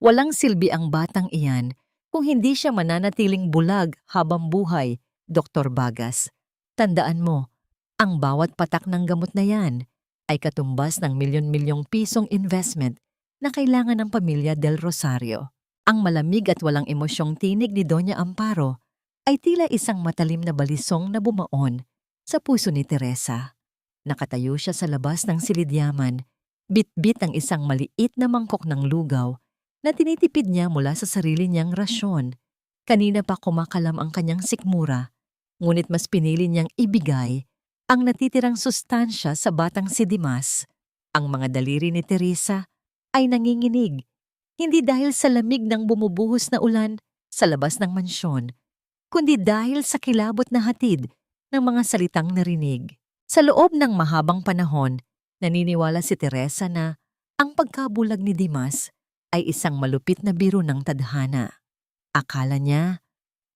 Walang silbi ang batang iyan kung hindi siya mananatiling bulag habang buhay, Dr. Bagas. Tandaan mo, ang bawat patak ng gamot na yan ay katumbas ng milyon-milyong pisong investment na kailangan ng pamilya Del Rosario. Ang malamig at walang emosyong tinig ni Doña Amparo ay tila isang matalim na balisong na bumaon sa puso ni Teresa. Nakatayo siya sa labas ng silidyaman, bit-bit ang isang maliit na mangkok ng lugaw na tinitipid niya mula sa sarili niyang rasyon. Kanina pa kumakalam ang kanyang sikmura, ngunit mas pinili niyang ibigay ang natitirang sustansya sa batang si Dimas. Ang mga daliri ni Teresa ay nanginginig, hindi dahil sa lamig ng bumubuhos na ulan sa labas ng mansyon, kundi dahil sa kilabot na hatid ng mga salitang narinig. Sa loob ng mahabang panahon, naniniwala si Teresa na ang pagkabulag ni Dimas ay isang malupit na biro ng tadhana. Akala niya,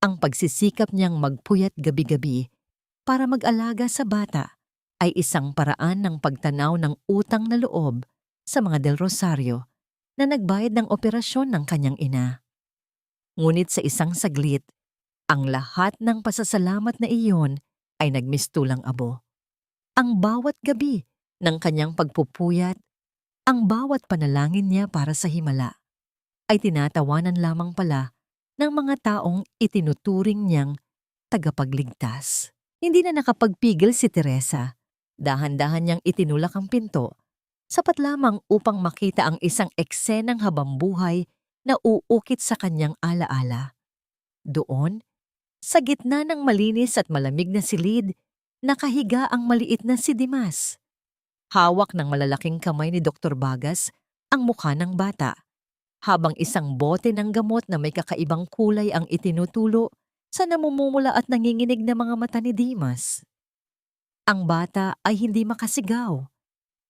ang pagsisikap niyang magpuyat gabi-gabi para mag-alaga sa bata ay isang paraan ng pagtanaw ng utang na loob sa mga Del Rosario na nagbayad ng operasyon ng kanyang ina. Ngunit sa isang saglit, ang lahat ng pasasalamat na iyon ay nagmistulang abo. Ang bawat gabi ng kanyang pagpupuyat, ang bawat panalangin niya para sa himala, ay tinatawanan lamang pala ng mga taong itinuturing niyang tagapagligtas. Hindi na nakapagpigil si Teresa. Dahan-dahan niyang itinulak ang pinto, sapat lamang upang makita ang isang eksenang habambuhay na uukit sa kanyang alaala. Doon, sa gitna ng malinis at malamig na silid, nakahiga ang maliit na si Dimas. Hawak ng malalaking kamay ni Dr. Bagas ang mukha ng bata, habang isang bote ng gamot na may kakaibang kulay ang itinutulo sa namumumula at nanginginig na mga mata ni Dimas. Ang bata ay hindi makasigaw.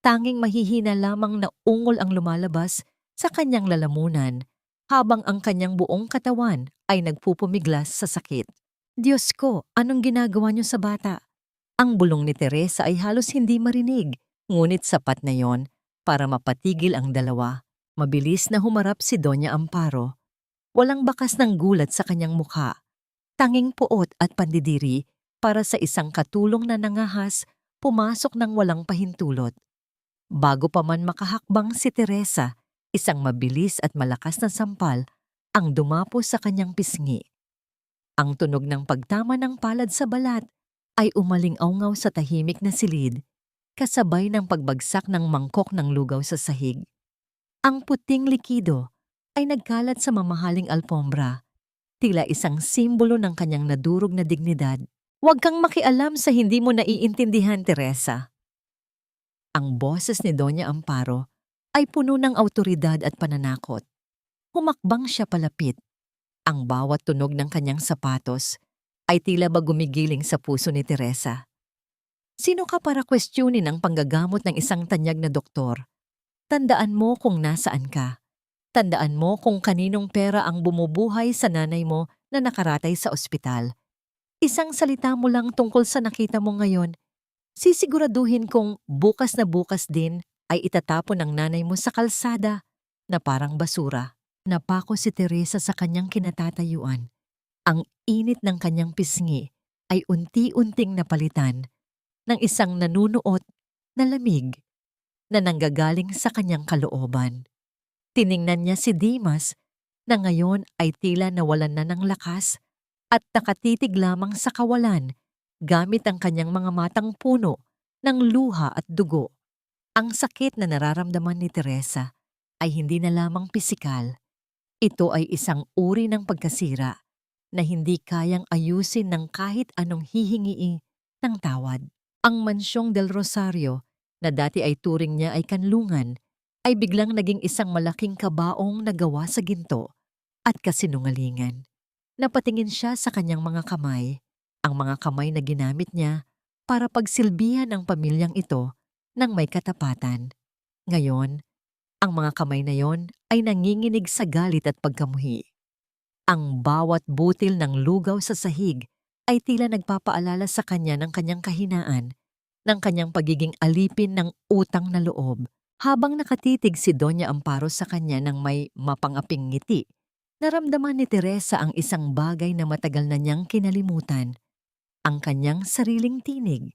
Tanging mahihina lamang na ungol ang lumalabas sa kanyang lalamunan, habang ang kanyang buong katawan ay nagpupumiglas sa sakit. Diyos ko, anong ginagawa niyo sa bata? Ang bulong ni Teresa ay halos hindi marinig, ngunit sapat na yon para mapatigil ang dalawa. Mabilis na humarap si Doña Amparo. Walang bakas ng gulat sa kanyang mukha. Tanging puot at pandidiri para sa isang katulong na nangahas pumasok ng walang pahintulot. Bago pa man makahakbang si Teresa, isang mabilis at malakas na sampal ang dumapo sa kanyang pisngi. Ang tunog ng pagtama ng palad sa balat ay umaling-awngaw sa tahimik na silid, kasabay ng pagbagsak ng mangkok ng lugaw sa sahig. Ang puting likido ay nagkalat sa mamahaling alpombra, tila isang simbolo ng kanyang nadurog na dignidad. Huwag kang makialam sa hindi mo naiintindihan, Teresa. Ang boses ni Doña Amparo ay puno ng awtoridad at pananakot. Humakbang siya palapit. Ang bawat tunog ng kanyang sapatos ay tila ba gumigiling sa puso ni Teresa. Sino ka para questionin ang panggagamot ng isang tanyag na doktor? Tandaan mo kung nasaan ka. Tandaan mo kung kaninong pera ang bumubuhay sa nanay mo na nakaratay sa ospital. Isang salita mo lang tungkol sa nakita mo ngayon, sisiguraduhin kong bukas na bukas din ay itatapon ng nanay mo sa kalsada na parang basura. Napako si Teresa sa kanyang kinatatayuan. Ang init ng kanyang pisngi ay unti-unting napalitan ng isang nanunuot na lamig na nanggagaling sa kanyang kalooban. Tiningnan niya si Dimas na ngayon ay tila nawalan na ng lakas at nakatitig lamang sa kawalan gamit ang kanyang mga matang puno ng luha at dugo. Ang sakit na nararamdaman ni Teresa ay hindi na lamang pisikal. Ito ay isang uri ng pagkasira na hindi kayang ayusin ng kahit anong hihingi ng tawad. Ang mansyong Del Rosario, na dati ay turing niya ay kanlungan, ay biglang naging isang malaking kabaong na gawa sa ginto at kasinungalingan. Napatingin siya sa kanyang mga kamay, ang mga kamay na ginamit niya para pagsilbihan ang pamilyang ito ng may katapatan. Ngayon, ang mga kamay na yon ay nanginginig sa galit at pagkamuhi. Ang bawat butil ng lugaw sa sahig ay tila nagpapaalala sa kanya ng kanyang kahinaan, ng kanyang pagiging alipin ng utang na loob. Habang nakatitig si Doña Amparo sa kanya ng may mapangaping ngiti, naramdaman ni Teresa ang isang bagay na matagal na niyang kinalimutan, ang kanyang sariling tinig.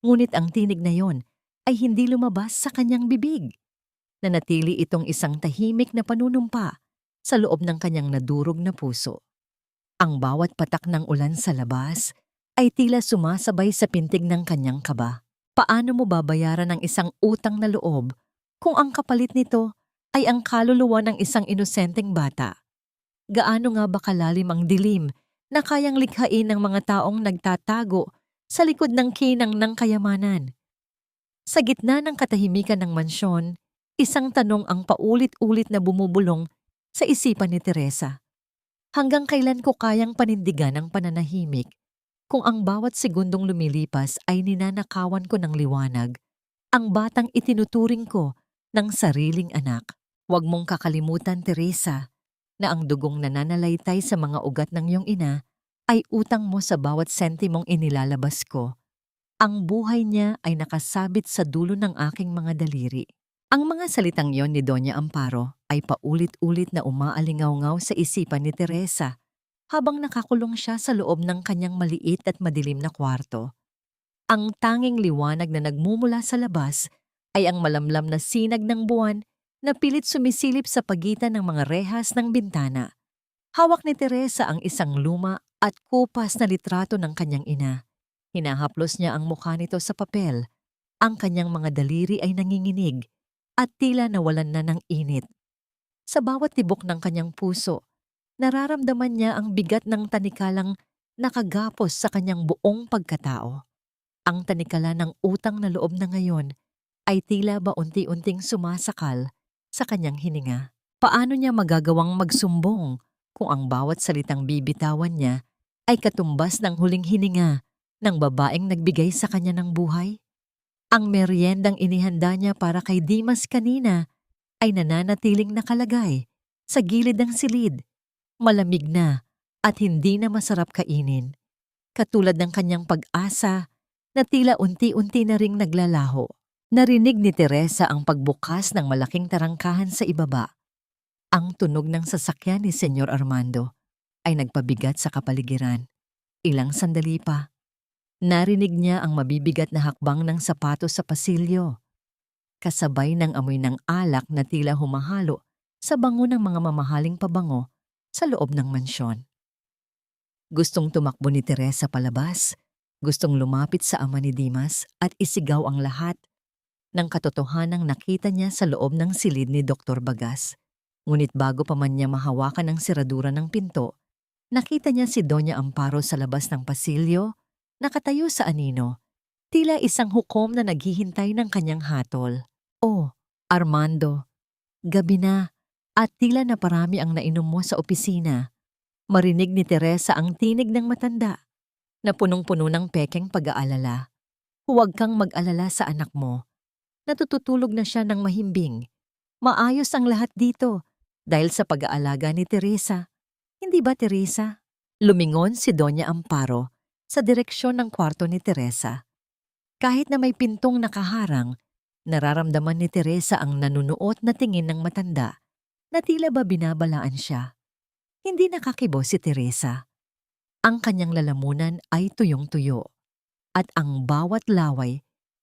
Ngunit ang tinig na yon ay hindi lumabas sa kanyang bibig. Nanatili itong isang tahimik na panunumpa sa loob ng kanyang nadurog na puso. Ang bawat patak ng ulan sa labas ay tila sumasabay sa pintig ng kanyang kaba. Paano mo babayaran ang isang utang na loob kung ang kapalit nito ay ang kaluluwa ng isang inosenteng bata? Gaano nga ba kalalim ang dilim na kayang likhain ng mga taong nagtatago sa likod ng kinang ng kayamanan? Sa gitna ng katahimikan ng mansyon, isang tanong ang paulit-ulit na bumubulong sa isipan ni Teresa. Hanggang kailan ko kayang panindigan ang pananahimik kung ang bawat segundong lumilipas ay ninanakawan ko ng liwanag, ang batang itinuturing ko ng sariling anak? Huwag mong kakalimutan, Teresa, na ang dugong nananalaytay sa mga ugat ng iyong ina ay utang mo sa bawat sentimong inilalabas ko. Ang buhay niya ay nakasabit sa dulo ng aking mga daliri. Ang mga salitang yon ni Doña Amparo ay paulit-ulit na umaalingaw-ngaw sa isipan ni Teresa habang nakakulong siya sa loob ng kanyang maliit at madilim na kwarto. Ang tanging liwanag na nagmumula sa labas ay ang malamlam na sinag ng buwan na pilit sumisilip sa pagitan ng mga rehas ng bintana. Hawak ni Teresa ang isang luma at kupas na litrato ng kanyang ina. Hinahaplos niya ang mukha nito sa papel. Ang kanyang mga daliri ay nanginginig at tila nawalan na ng init. Sa bawat tibok ng kanyang puso, nararamdaman niya ang bigat ng tanikalang nakagapos sa kanyang buong pagkatao. Ang tanikala ng utang na loob na ngayon ay tila ba unti-unting sumasakal sa kanyang hininga. Paano niya magagawang magsumbong kung ang bawat salitang bibitawan niya ay katumbas ng huling hininga ng babaeng nagbigay sa kanya ng buhay? Ang meryendang inihanda niya para kay Dimas kanina ay nananatiling nakalagay sa gilid ng silid, malamig na at hindi na masarap kainin. Katulad ng kanyang pag-asa na tila unti-unti na ring naglalaho. Narinig ni Teresa ang pagbukas ng malaking tarangkahan sa ibaba. Ang tunog ng sasakyan ni Senyor Armando ay nagpabigat sa kapaligiran. Ilang sandali pa, narinig niya ang mabibigat na hakbang ng sapatos sa pasilyo, kasabay ng amoy ng alak na tila humahalo sa bango ng mga mamahaling pabango sa loob ng mansyon. Gustong tumakbo ni Teresa palabas, gustong lumapit sa ama ni Dimas at isigaw ang lahat ng katotohanang nakita niya sa loob ng silid ni Dr. Bagas. Ngunit bago pa man niya mahawakan ang seradura ng pinto, nakita niya si Doña Amparo sa labas ng pasilyo, nakatayo sa anino, tila isang hukom na naghihintay ng kanyang hatol. "Oh, Armando, gabi na at tila na parami ang nainom mo sa opisina." Marinig ni Teresa ang tinig ng matanda na punong-puno ng pekeng pag-aalala. "Huwag kang mag-alala sa anak mo. Natututulog na siya ng mahimbing. Maayos ang lahat dito dahil sa pag-aalaga ni Teresa. Hindi ba, Teresa?" Lumingon si Doña Amparo sa direksyon ng kwarto ni Teresa. Kahit na may pintong nakaharang, nararamdaman ni Teresa ang nanunuot na tingin ng matanda na tila ba binabalaan siya. Hindi nakakibo si Teresa. Ang kanyang lalamunan ay tuyong-tuyo at ang bawat laway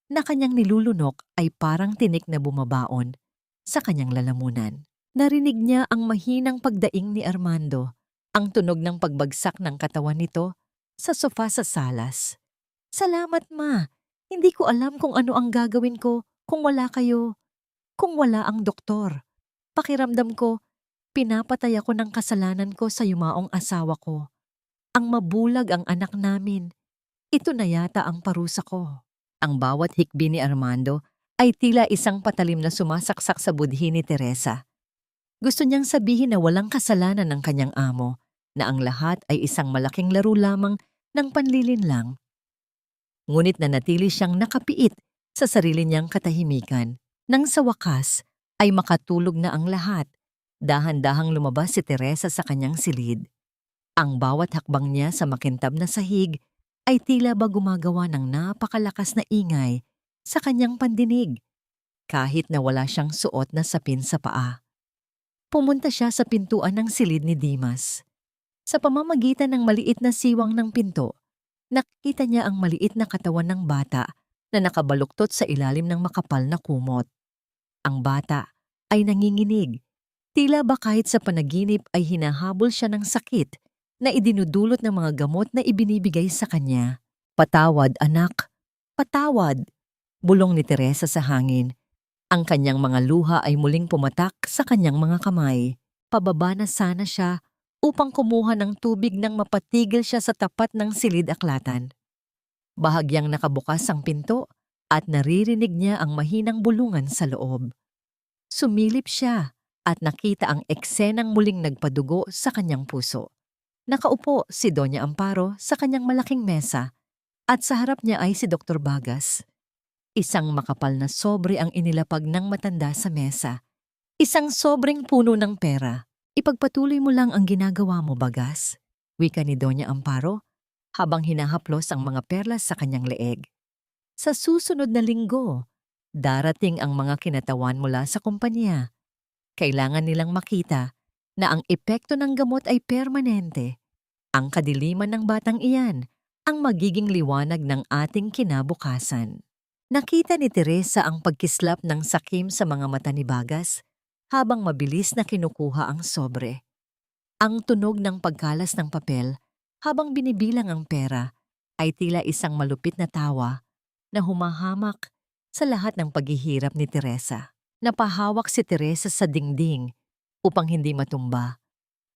na kanyang nilulunok ay parang tinik na bumabaon sa kanyang lalamunan. Narinig niya ang mahinang pagdaing ni Armando, ang tunog ng pagbagsak ng katawan nito sa sofa sa salas. "Salamat, Ma. Hindi ko alam kung ano ang gagawin ko kung wala kayo. Kung wala ang doktor. Pakiramdam ko, pinapatay ako ng kasalanan ko sa yumaong asawa ko. Ang mabulag ang anak namin. Ito na yata ang parusa ko." Ang bawat hikbi ni Armando ay tila isang patalim na sumasaksak sa budhi ni Teresa. Gusto niyang sabihin na walang kasalanan ng kanyang amo, na ang lahat ay isang malaking laro lamang ng panlilinlang. Ngunit nanatili siyang nakapiit sa sarili niyang katahimikan. Nang sa wakas ay makatulog na ang lahat, dahan-dahang lumabas si Teresa sa kanyang silid. Ang bawat hakbang niya sa makintab na sahig ay tila ba gumagawa ng napakalakas na ingay sa kanyang pandinig. kahit na wala siyang suot na sapin sa paa. Pumunta siya sa pintuan ng silid ni Dimas. Sa pamamagitan ng maliit na siwang ng pinto, nakita niya ang maliit na katawan ng bata na nakabaluktot sa ilalim ng makapal na kumot. Ang bata ay nanginginig. Tila ba kahit sa panaginip ay hinahabol siya ng sakit na idinudulot ng mga gamot na ibinibigay sa kanya. "Patawad, anak. Patawad," bulong ni Teresa sa hangin. Ang kanyang mga luha ay muling pumatak sa kanyang mga kamay. Pababa na sana siya upang kumuha ng tubig nang mapatigil siya sa tapat ng silid-aklatan. Bahagyang nakabukas ang pinto at naririnig niya ang mahinang bulungan sa loob. Sumilip siya at nakita ang eksenang muling nagpadugo sa kanyang puso. Nakaupo si Doña Amparo sa kanyang malaking mesa at sa harap niya ay si Dr. Bagas. Isang makapal na sobre ang inilapag ng matanda sa mesa. Isang sobreng puno ng pera. "Ipagpatuloy mo lang ang ginagawa mo, Bagas," wika ni Doña Amparo habang hinahaplos ang mga perlas sa kanyang leeg. "Sa susunod na linggo, darating ang mga kinatawan mula sa kumpanya. Kailangan nilang makita na ang epekto ng gamot ay permanente. Ang kadiliman ng batang iyan ang magiging liwanag ng ating kinabukasan." Nakita ni Teresa ang pagkislap ng sakim sa mga mata ni Bagas habang mabilis na kinukuha ang sobre. Ang tunog ng pagkalas ng papel habang binibilang ang pera ay tila isang malupit na tawa na humahamak sa lahat ng paghihirap ni Teresa. Napahawak si Teresa sa dingding upang hindi matumba.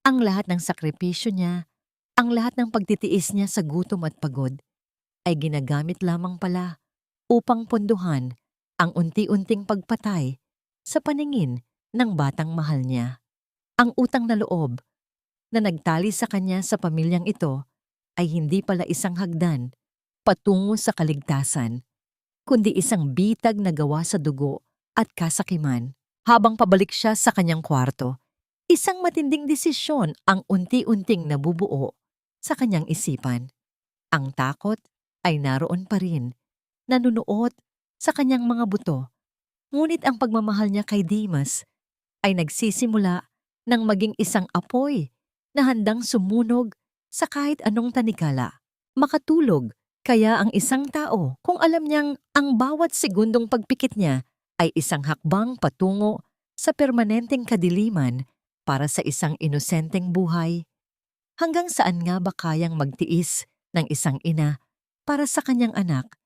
Ang lahat ng sakripisyo niya, ang lahat ng pagtitiis niya sa gutom at pagod ay ginagamit lamang pala upang pondohan ang unti-unting pagpatay sa paningin ng batang mahal niya. Ang utang na loob na nagtali sa kanya sa pamilyang ito ay hindi pala isang hagdan patungo sa kaligtasan, kundi isang bitag na gawa sa dugo at kasakiman. Habang pabalik siya sa kanyang kwarto, isang matinding desisyon ang unti-unting nabubuo sa kanyang isipan. Ang takot ay naroon pa rin, nanunuot sa kanyang mga buto. Ngunit ang pagmamahal niya kay Dimas ay nagsisimula ng maging isang apoy na handang sumunog sa kahit anong tanikala. Makatulog kaya ang isang tao kung alam niyang ang bawat segundong pagpikit niya ay isang hakbang patungo sa permanenteng kadiliman para sa isang inosenteng buhay. Hanggang saan nga ba kayang magtiis ng isang ina para sa kanyang anak?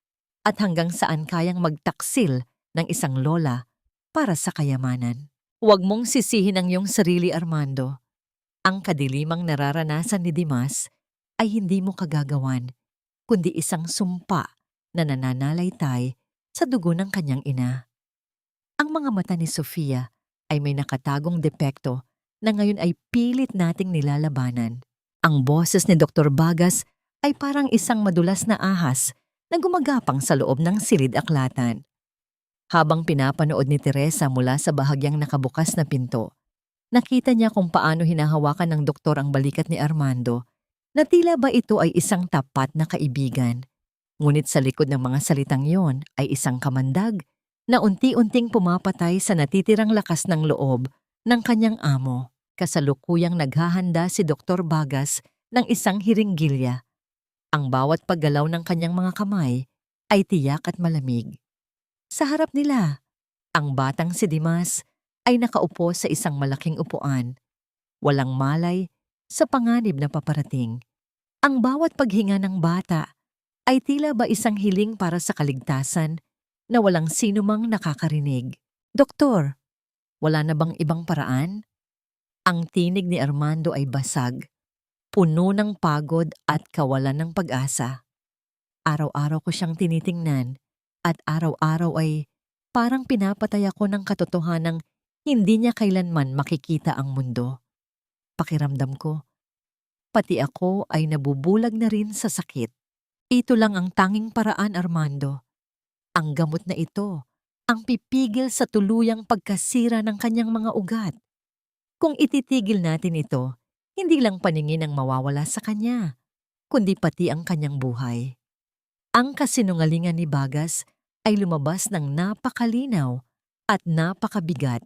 At hanggang saan kayang magtaksil ng isang lola para sa kayamanan? Huwag mong sisihin ang iyong sarili, Armando. Ang kadilimang nararanasan ni Dimas ay hindi mo kagagawan, kundi isang sumpa na nananalaytay sa dugo ng kanyang ina. Ang mga mata ni Sofia ay may nakatagong depekto na ngayon ay pilit nating nilalabanan. Ang boses ni Dr. Bagas ay parang isang madulas na ahas na gumagapang sa loob ng silid-aklatan. Habang pinapanood ni Teresa mula sa bahagyang nakabukas na pinto, nakita niya kung paano hinahawakan ng doktor ang balikat ni Armando na tila ba ito ay isang tapat na kaibigan. Ngunit sa likod ng mga salitang yon ay isang kamandag na unti-unting pumapatay sa natitirang lakas ng loob ng kanyang amo. Kasalukuyang naghahanda si Dr. Bagas ng isang hiringgilya. Ang bawat paggalaw ng kanyang mga kamay ay tiyak at malamig. Sa harap nila, ang batang si Dimas ay nakaupo sa isang malaking upuan, walang malay sa panganib na paparating. Ang bawat paghinga ng bata ay tila ba isang hiling para sa kaligtasan na walang sinumang nakakarinig. "Doktor, wala na bang ibang paraan?" Ang tinig ni Armando ay basag, puno ng pagod at kawalan ng pag-asa. Araw-araw ko siyang tinitingnan at araw-araw ay parang pinapatay ako ng katotohanang hindi niya kailanman makikita ang mundo. Pakiramdam ko, pati ako ay nabubulag na rin sa sakit. Ito lang ang tanging paraan, Armando. Ang gamot na ito ang pipigil sa tuluyang pagkasira ng kanyang mga ugat. Kung ititigil natin ito, hindi lang paningin ang mawawala sa kanya, kundi pati ang kanyang buhay. Ang kasinungalingan ni Bagas ay lumabas ng napakalinaw at napakabigat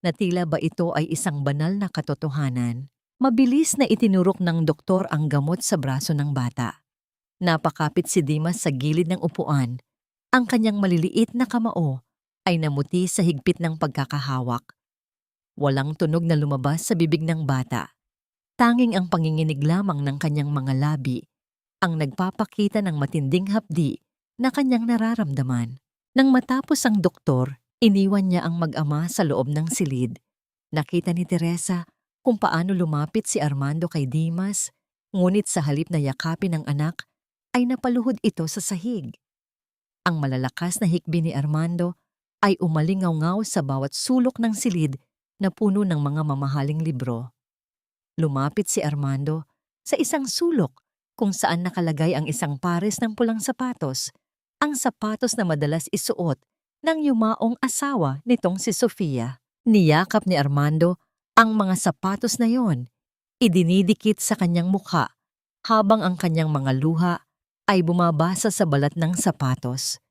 na tila ba ito ay isang banal na katotohanan. Mabilis na itinurok ng doktor ang gamot sa braso ng bata. Napakapit si Dimas sa gilid ng upuan. Ang kanyang maliliit na kamao ay namuti sa higpit ng pagkakahawak. Walang tunog na lumabas sa bibig ng bata. Tanging ang panginginig lamang ng kanyang mga labi ang nagpapakita ng matinding hapdi na kanyang nararamdaman. Nang matapos ang doktor, iniwan niya ang mag-ama sa loob ng silid. Nakita ni Teresa kung paano lumapit si Armando kay Dimas, ngunit sa halip na yakapin ng anak, ay napaluhod ito sa sahig. Ang malalakas na hikbi ni Armando ay umalingaw-ngaw sa bawat sulok ng silid na puno ng mga mamahaling libro. Lumapit si Armando sa isang sulok kung saan nakalagay ang isang pares ng pulang sapatos, ang sapatos na madalas isuot ng yumaong asawa nitong si Sofia. Niyakap ni Armando ang mga sapatos na yon, idinidikit sa kanyang mukha habang ang kanyang mga luha ay bumabasa sa balat ng sapatos.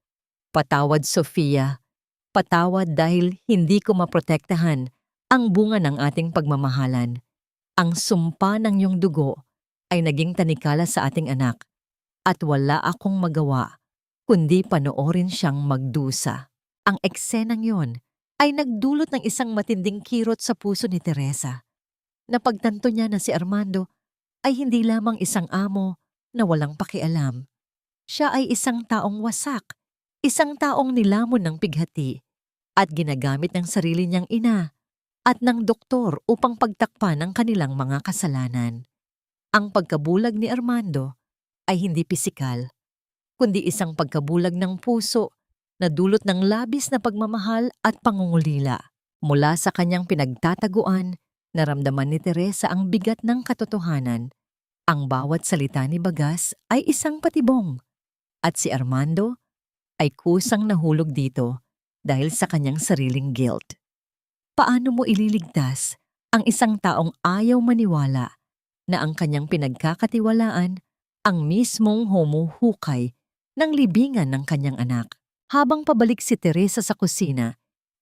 Patawad, Sofia. Patawad dahil hindi ko maprotektahan ang bunga ng ating pagmamahalan. Ang sumpa ng iyong dugo ay naging tanikala sa ating anak at wala akong magawa kundi panoorin siyang magdusa. Ang eksenang yon ay nagdulot ng isang matinding kirot sa puso ni Teresa. Napagtanto niya na si Armando ay hindi lamang isang amo na walang pakialam. Siya ay isang taong wasak, isang taong nilamon ng pighati at ginagamit ng sarili niyang ina at ng doktor upang pagtakpan ang kanilang mga kasalanan. Ang pagkabulag ni Armando ay hindi pisikal, kundi isang pagkabulag ng puso na dulot ng labis na pagmamahal at pangungulila. Mula sa kanyang pinagtataguan, naramdaman ni Teresa ang bigat ng katotohanan. Ang bawat salita ni Bagas ay isang patibong, at si Armando ay kusang nahulog dito dahil sa kanyang sariling guilt. Paano mo ililigtas ang isang taong ayaw maniwala na ang kanyang pinagkakatiwalaan ang mismong humuhukay ng libingan ng kanyang anak? Habang pabalik si Teresa sa kusina,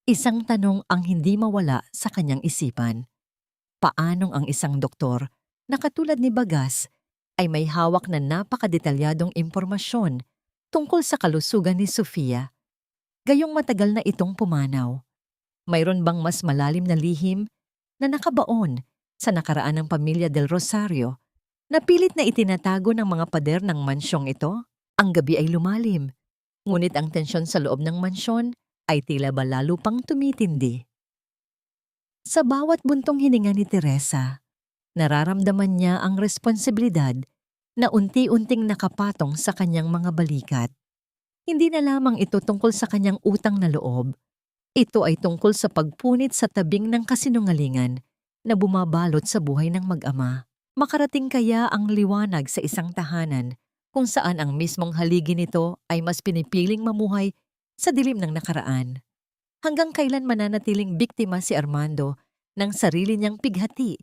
isang tanong ang hindi mawala sa kanyang isipan. Paanong ang isang doktor na katulad ni Bagas ay may hawak na napakadetalyadong impormasyon tungkol sa kalusugan ni Sofia, gayong matagal na itong pumanaw? Mayroon bang mas malalim na lihim na nakabaon sa nakaraan ng pamilya Del Rosario na pilit na itinatago ng mga pader ng mansyong ito? Ang gabi ay lumalim, ngunit ang tensyon sa loob ng mansyon ay tila ba lalo pang tumitindi. Sa bawat buntong hininga ni Teresa, nararamdaman niya ang responsibilidad na unti-unting nakapatong sa kanyang mga balikat. Hindi na lamang ito tungkol sa kanyang utang na loob. Ito ay tungkol sa pagpunit sa tabing ng kasinungalingan na bumabalot sa buhay ng mag-ama. Makarating kaya ang liwanag sa isang tahanan kung saan ang mismong haligi nito ay mas pinipiling mamuhay sa dilim ng nakaraan? Hanggang kailan mananatiling biktima si Armando ng sarili niyang pighati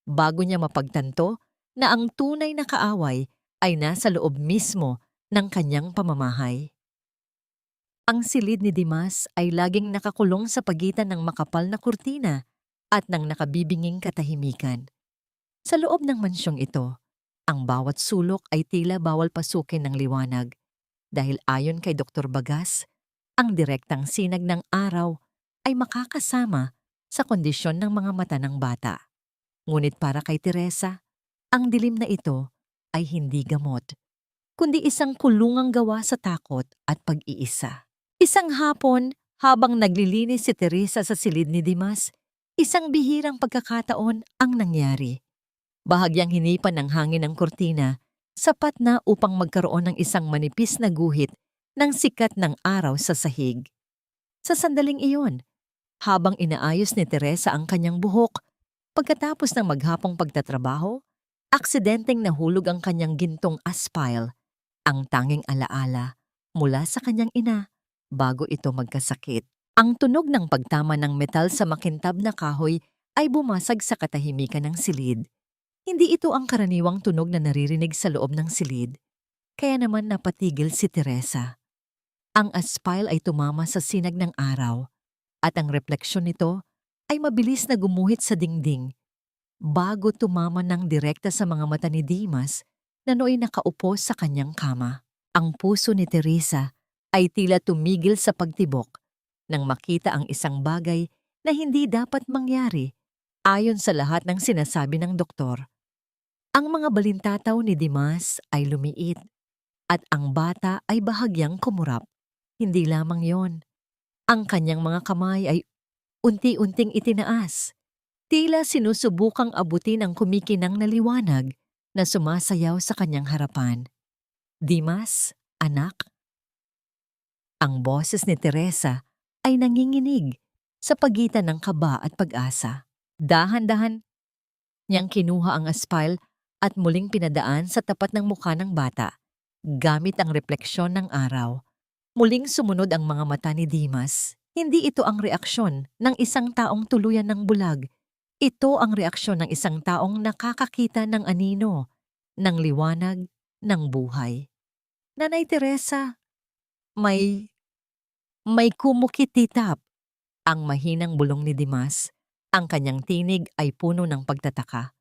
bago niya mapagtanto na ang tunay na kaaway ay nasa loob mismo ng kanyang pamamahay? Ang silid ni Dimas ay laging nakakulong sa pagitan ng makapal na kurtina at ng nakabibinging katahimikan. Sa loob ng mansyong ito, ang bawat sulok ay tila bawal pasukin ng liwanag dahil ayon kay Dr. Bagas, ang direktang sinag ng araw ay makakasama sa kondisyon ng mga mata ng bata. Ngunit para kay Teresa, ang dilim na ito ay hindi gamot, kundi isang kulungang gawa sa takot at pag-iisa. Isang hapon, habang naglilinis si Teresa sa silid ni Dimas, isang bihirang pagkakataon ang nangyari. Bahagyang hinipan ng hangin ng kurtina, sapat na upang magkaroon ng isang manipis na guhit ng sikat ng araw sa sahig. Sa sandaling iyon, habang inaayos ni Teresa ang kanyang buhok, pagkatapos ng maghapong pagtatrabaho, aksidenteng nahulog ang kanyang gintong aspile, ang tanging alaala mula sa kanyang ina bago ito magkasakit. Ang tunog ng pagtama ng metal sa makintab na kahoy ay bumasag sa katahimikan ng silid. Hindi ito ang karaniwang tunog na naririnig sa loob ng silid, kaya naman napatigil si Teresa. Ang aspile ay tumama sa sinag ng araw at ang refleksyon nito ay mabilis na gumuhit sa dingding bago tumama ng direkta sa mga mata ni Dimas na nooy nakaupo sa kanyang kama. Ang puso ni Teresa ay tila tumigil sa pagtibok nang makita ang isang bagay na hindi dapat mangyari ayon sa lahat ng sinasabi ng doktor. Ang mga balintataw ni Dimas ay lumiit at ang bata ay bahagyang kumurap. Hindi lamang yon, ang kanyang mga kamay ay unti-unting itinaas. Tila sinusubukang abutin ang kumikinang na liwanag na sumasayaw sa kanyang harapan. Dimas, anak? Ang boses ni Teresa ay nanginginig sa pagitan ng kaba at pag-asa. Dahan-dahan niyang kinuha ang aspal at muling pinadaan sa tapat ng mukha ng bata. Gamit ang refleksyon ng araw, muling sumunod ang mga mata ni Dimas. Hindi ito ang reaksyon ng isang taong tuluyan ng bulag. Ito ang reaksyon ng isang taong nakakakita ng anino, ng liwanag, ng buhay. Nanay Teresa, may kumukititap. Ang mahinang bulong ni Dimas, ang kanyang tinig ay puno ng pagtataka.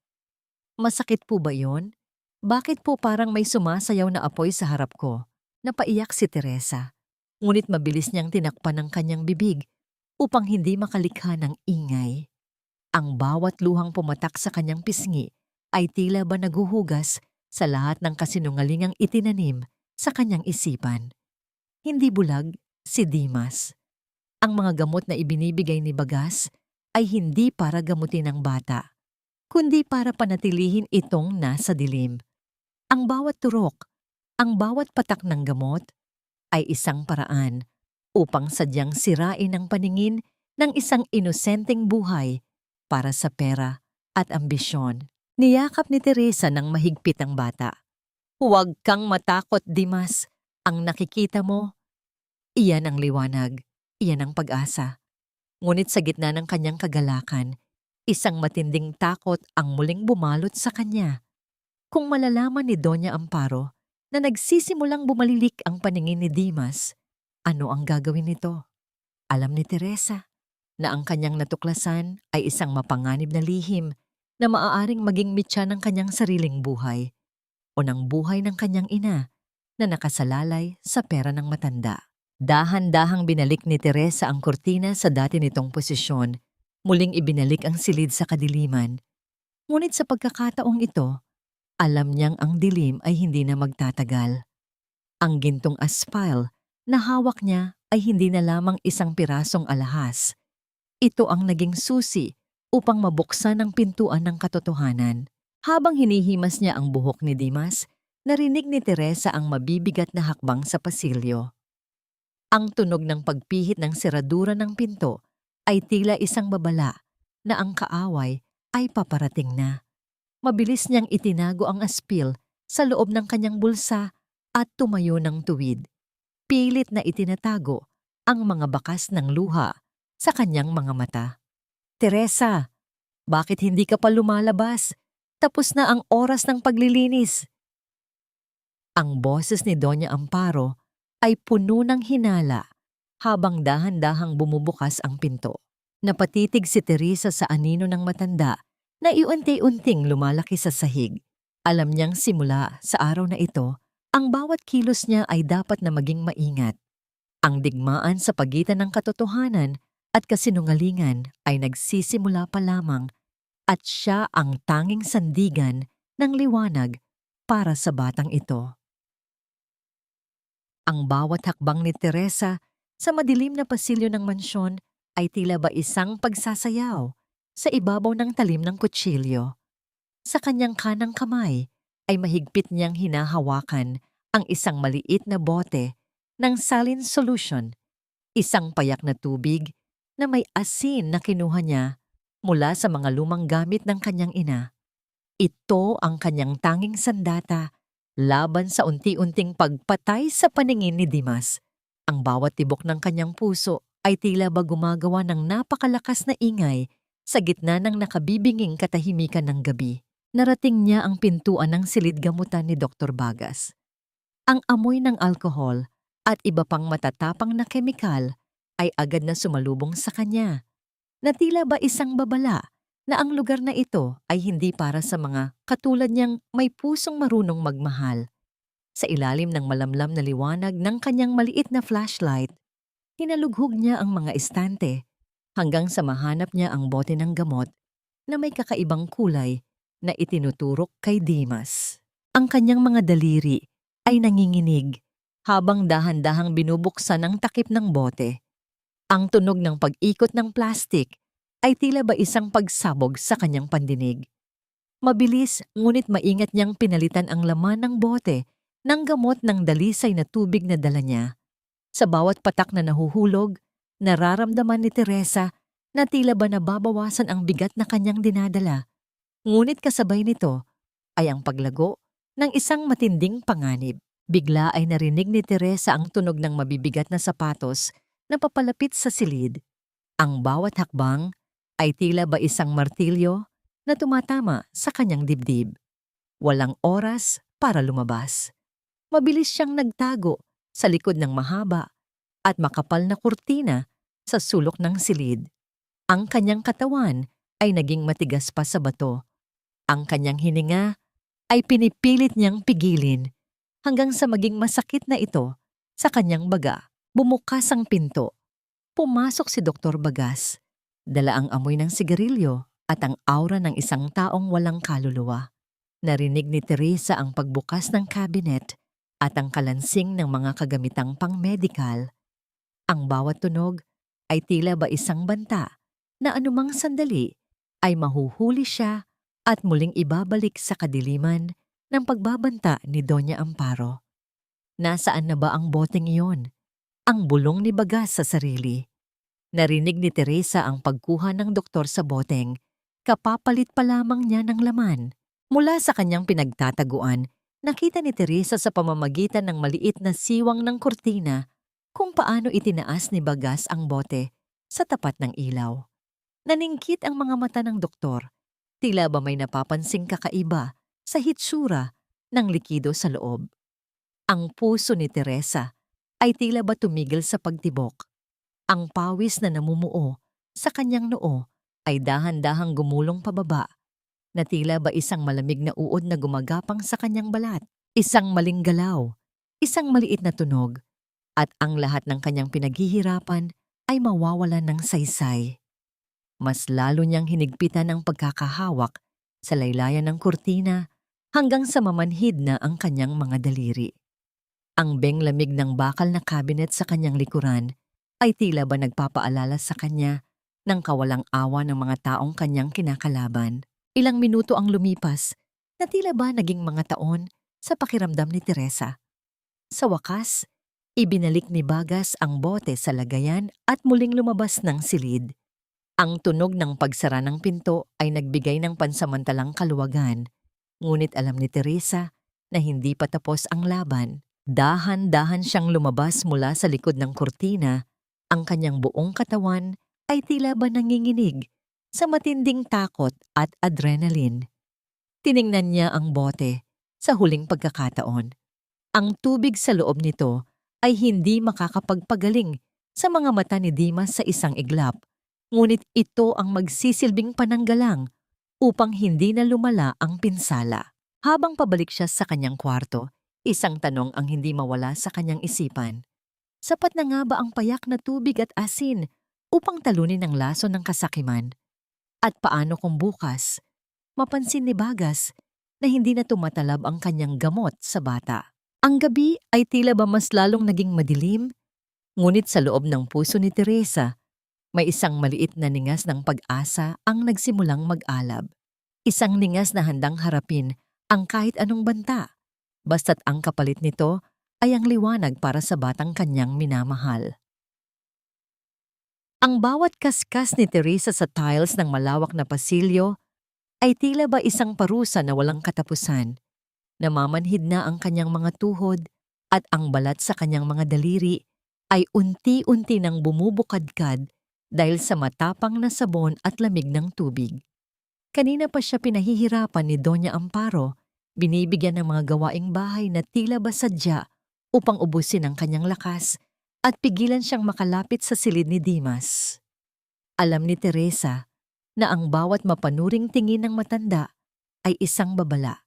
Masakit po ba yon? Bakit po parang may sumasayaw na apoy sa harap ko? Napaiyak si Teresa. Ngunit mabilis niyang tinakpan ang kanyang bibig upang hindi makalikha ng ingay. Ang bawat luhang pumatak sa kanyang pisngi ay tila ba naguhugas sa lahat ng kasinungalingang itinanim sa kanyang isipan. Hindi bulag si Dimas. Ang mga gamot na ibinibigay ni Bagas ay hindi para gamutin ang bata, kundi para panatilihin itong nasa dilim. Ang bawat turok, ang bawat patak ng gamot ay isang paraan upang sadyang sirain ang paningin ng isang inosenteng buhay para sa pera at ambisyon. Niyakap ni Teresa ng mahigpit ang bata. Huwag kang matakot, Dimas. Ang nakikita mo, iyan ang liwanag, iyan ang pag-asa. Ngunit sa gitna ng kanyang kagalakan, isang matinding takot ang muling bumalot sa kanya. Kung malalaman ni Doña Amparo na nagsisimulang bumalilik ang paningin ni Dimas, ano ang gagawin nito? Alam ni Teresa na ang kanyang natuklasan ay isang mapanganib na lihim na maaaring maging mitya ng kanyang sariling buhay o ng buhay ng kanyang ina na nakasalalay sa pera ng matanda. Dahan-dahang binalik ni Teresa ang kurtina sa dati nitong posisyon, muling ibinalik ang silid sa kadiliman. Ngunit sa pagkakataong ito, alam niyang ang dilim ay hindi na magtatagal. Ang gintong aspal na hawak niya ay hindi na lamang isang pirasong alahas. Ito ang naging susi upang mabuksan ang pintuan ng katotohanan. Habang hinihimas niya ang buhok ni Dimas, narinig ni Teresa ang mabibigat na hakbang sa pasilyo. Ang tunog ng pagpihit ng seradura ng pinto ay tila isang babala na ang kaaway ay paparating na. Mabilis niyang itinago ang aspil sa loob ng kanyang bulsa at tumayo ng tuwid. Pilit na itinatago ang mga bakas ng luha sa kanyang mga mata. Teresa, bakit hindi ka pa lumalabas? Tapos na ang oras ng paglilinis. Ang boses ni Doña Amparo ay puno ng hinala habang dahan-dahang bumubukas ang pinto. Napatitig si Teresa sa anino ng matanda na iunti-unting lumalaki sa sahig. Alam niyang simula sa araw na ito, ang bawat kilos niya ay dapat na maging maingat. Ang digmaan sa pagitan ng katotohanan at kasinungalingan ay nagsisimula pa lamang at siya ang tanging sandigan ng liwanag para sa batang ito. Ang bawat hakbang ni Teresa sa madilim na pasilyo ng mansyon ay tila ba isang pagsasayaw sa ibabaw ng talim ng kutsilyo. Sa kanyang kanang kamay ay mahigpit niyang hinahawakan ang isang maliit na bote ng saline solution, isang payak na tubig na may asin na kinuha niya mula sa mga lumang gamit ng kanyang ina. Ito ang kanyang tanging sandata laban sa unti-unting pagpatay sa paningin ni Dimas. Ang bawat tibok ng kanyang puso ay tila ba gumagawa ng napakalakas na ingay sa gitna ng nakabibinging katahimikan ng gabi. Narating niya ang pintuan ng silid gamutan ni Dr. Bagas. Ang amoy ng alkohol at iba pang matatapang na kemikal ay agad na sumalubong sa kanya, na tila ba isang babala na ang lugar na ito ay hindi para sa mga katulad niyang may pusong marunong magmahal. Sa ilalim ng malamlam na liwanag ng kanyang maliit na flashlight, hinalughog niya ang mga estante hanggang sa mahanap niya ang bote ng gamot na may kakaibang kulay na itinuturok kay Dimas. Ang kanyang mga daliri ay nanginginig habang dahan-dahang binubuksan ang takip ng bote. Ang tunog ng pag-ikot ng plastik ay tila ba isang pagsabog sa kanyang pandinig. Mabilis ngunit maingat niyang pinalitan ang laman ng bote ng gamot ng dalisay na tubig na dala niya. Sa bawat patak na nahuhulog, nararamdaman ni Teresa na tila ba nababawasan ang bigat na kanyang dinadala. Ngunit kasabay nito ay ang paglago ng isang matinding panganib. Bigla ay narinig ni Teresa ang tunog ng mabibigat na sapatos na papalapit sa silid. Ang bawat hakbang ay tila ba isang martilyo na tumatama sa kanyang dibdib. Walang oras para lumabas. Mabilis siyang nagtago sa likod ng mahaba at makapal na kurtina sa sulok ng silid. Ang kanyang katawan ay naging matigas pa sa bato. Ang kanyang hininga ay pinipilit niyang pigilin hanggang sa maging masakit na ito sa kanyang baga. Bumukas ang pinto. Pumasok si Dr. Bagas. Dala ang amoy ng sigarilyo at ang aura ng isang taong walang kaluluwa. Narinig ni Teresa ang pagbukas ng cabinet at ang kalansing ng mga kagamitang pang-medical. Ang bawat tunog ay tila ba isang banta na anumang sandali ay mahuhuli siya at muling ibabalik sa kadiliman ng pagbabanta ni Doña Amparo. Nasaan na ba ang boteng iyon? Ang bulong ni Bagas sa sarili. Narinig ni Teresa ang pagkuha ng doktor sa boteng, kapapalit pa lamang niya ng laman. Mula sa kanyang pinagtataguan, nakita ni Teresa sa pamamagitan ng maliit na siwang ng kurtina kung paano itinaas ni Bagas ang bote sa tapat ng ilaw. Naningkit ang mga mata ng doktor. Tila ba may napapansing kakaiba sa hitsura ng likido sa loob. Ang puso ni Teresa ay tila ba tumigil sa pagtibok. Ang pawis na namumuo sa kanyang noo ay dahan-dahang gumulong pababa, na tila ba isang malamig na uod na gumagapang sa kanyang balat. Isang maling galaw, isang maliit na tunog, at ang lahat ng kanyang pinaghihirapan ay mawawalan ng saysay. Mas lalo niyang hinigpitan ang pagkakahawak sa laylayan ng kurtina hanggang sa mamanhid na ang kanyang mga daliri. Ang benglamig ng bakal na cabinet sa kanyang likuran ay tila ba nagpapaalala sa kanya ng kawalang awa ng mga taong kanyang kinakalaban. Ilang minuto ang lumipas na tila ba naging mga taon sa pakiramdam ni Teresa. Sa wakas, ibinalik ni Bagas ang bote sa lagayan at muling lumabas ng silid. Ang tunog ng pagsara ng pinto ay nagbigay ng pansamantalang kaluwagan, ngunit alam ni Teresa na hindi pa tapos ang laban. Dahan-dahan siyang lumabas mula sa likod ng kurtina, ang kanyang buong katawan ay tila ba nanginginig sa matinding takot at adrenaline. Tiningnan niya ang bote sa huling pagkakataon. Ang tubig sa loob nito ay hindi makakapagpagaling sa mga mata ni Dimas sa isang iglap, ngunit ito ang magsisilbing pananggalang upang hindi na lumala ang pinsala. Habang pabalik siya sa kanyang kwarto, isang tanong ang hindi mawala sa kanyang isipan. Sapat na nga ba ang payak na tubig at asin upang talunin ang laso ng kasakiman? At paano kung bukas, mapansin ni Bagas na hindi na tumatalab ang kanyang gamot sa bata? Ang gabi ay tila ba mas lalong naging madilim, ngunit sa loob ng puso ni Teresa, may isang maliit na ningas ng pag-asa ang nagsimulang mag-alab. Isang ningas na handang harapin ang kahit anong banta, basta't ang kapalit nito ay ang liwanag para sa batang kanyang minamahal. Ang bawat kaskas ni Teresa sa tiles ng malawak na pasilyo ay tila ba isang parusa na walang katapusan. Namamanhid na ang kanyang mga tuhod at ang balat sa kanyang mga daliri ay unti-unti nang bumubukadkad dahil sa matapang na sabon at lamig ng tubig. Kanina pa siya pinahihirapan ni Doña Amparo, binibigyan ng mga gawaing bahay na tila ba sadya upang ubusin ang kanyang lakas at pigilan siyang makalapit sa silid ni Dimas. Alam ni Teresa na ang bawat mapanuring tingin ng matanda ay isang babala,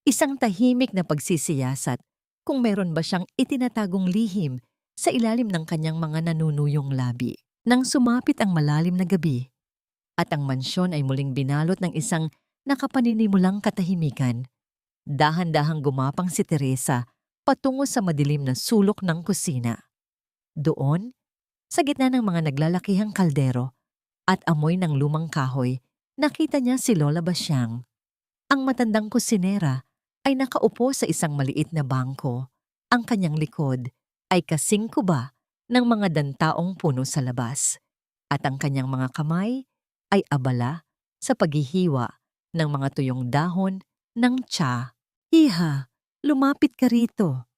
isang tahimik na pagsisiyasat kung meron ba siyang itinatagong lihim sa ilalim ng kanyang mga nanunuyong labi. Nang sumapit ang malalim na gabi at ang mansyon ay muling binalot ng isang nakapaninimulang katahimikan, dahan-dahang gumapang si Teresa patungo sa madilim na sulok ng kusina. Doon, sa gitna ng mga naglalakihang kaldero at amoy ng lumang kahoy, nakita niya si Lola Basyang. Ang matandang kusinera ay nakaupo sa isang maliit na bangko. Ang kanyang likod ay kasing kuba ng mga dantaong puno sa labas, at ang kanyang mga kamay ay abala sa paghihiwa ng mga tuyong dahon ng tsa. "Iha, lumapit ka rito."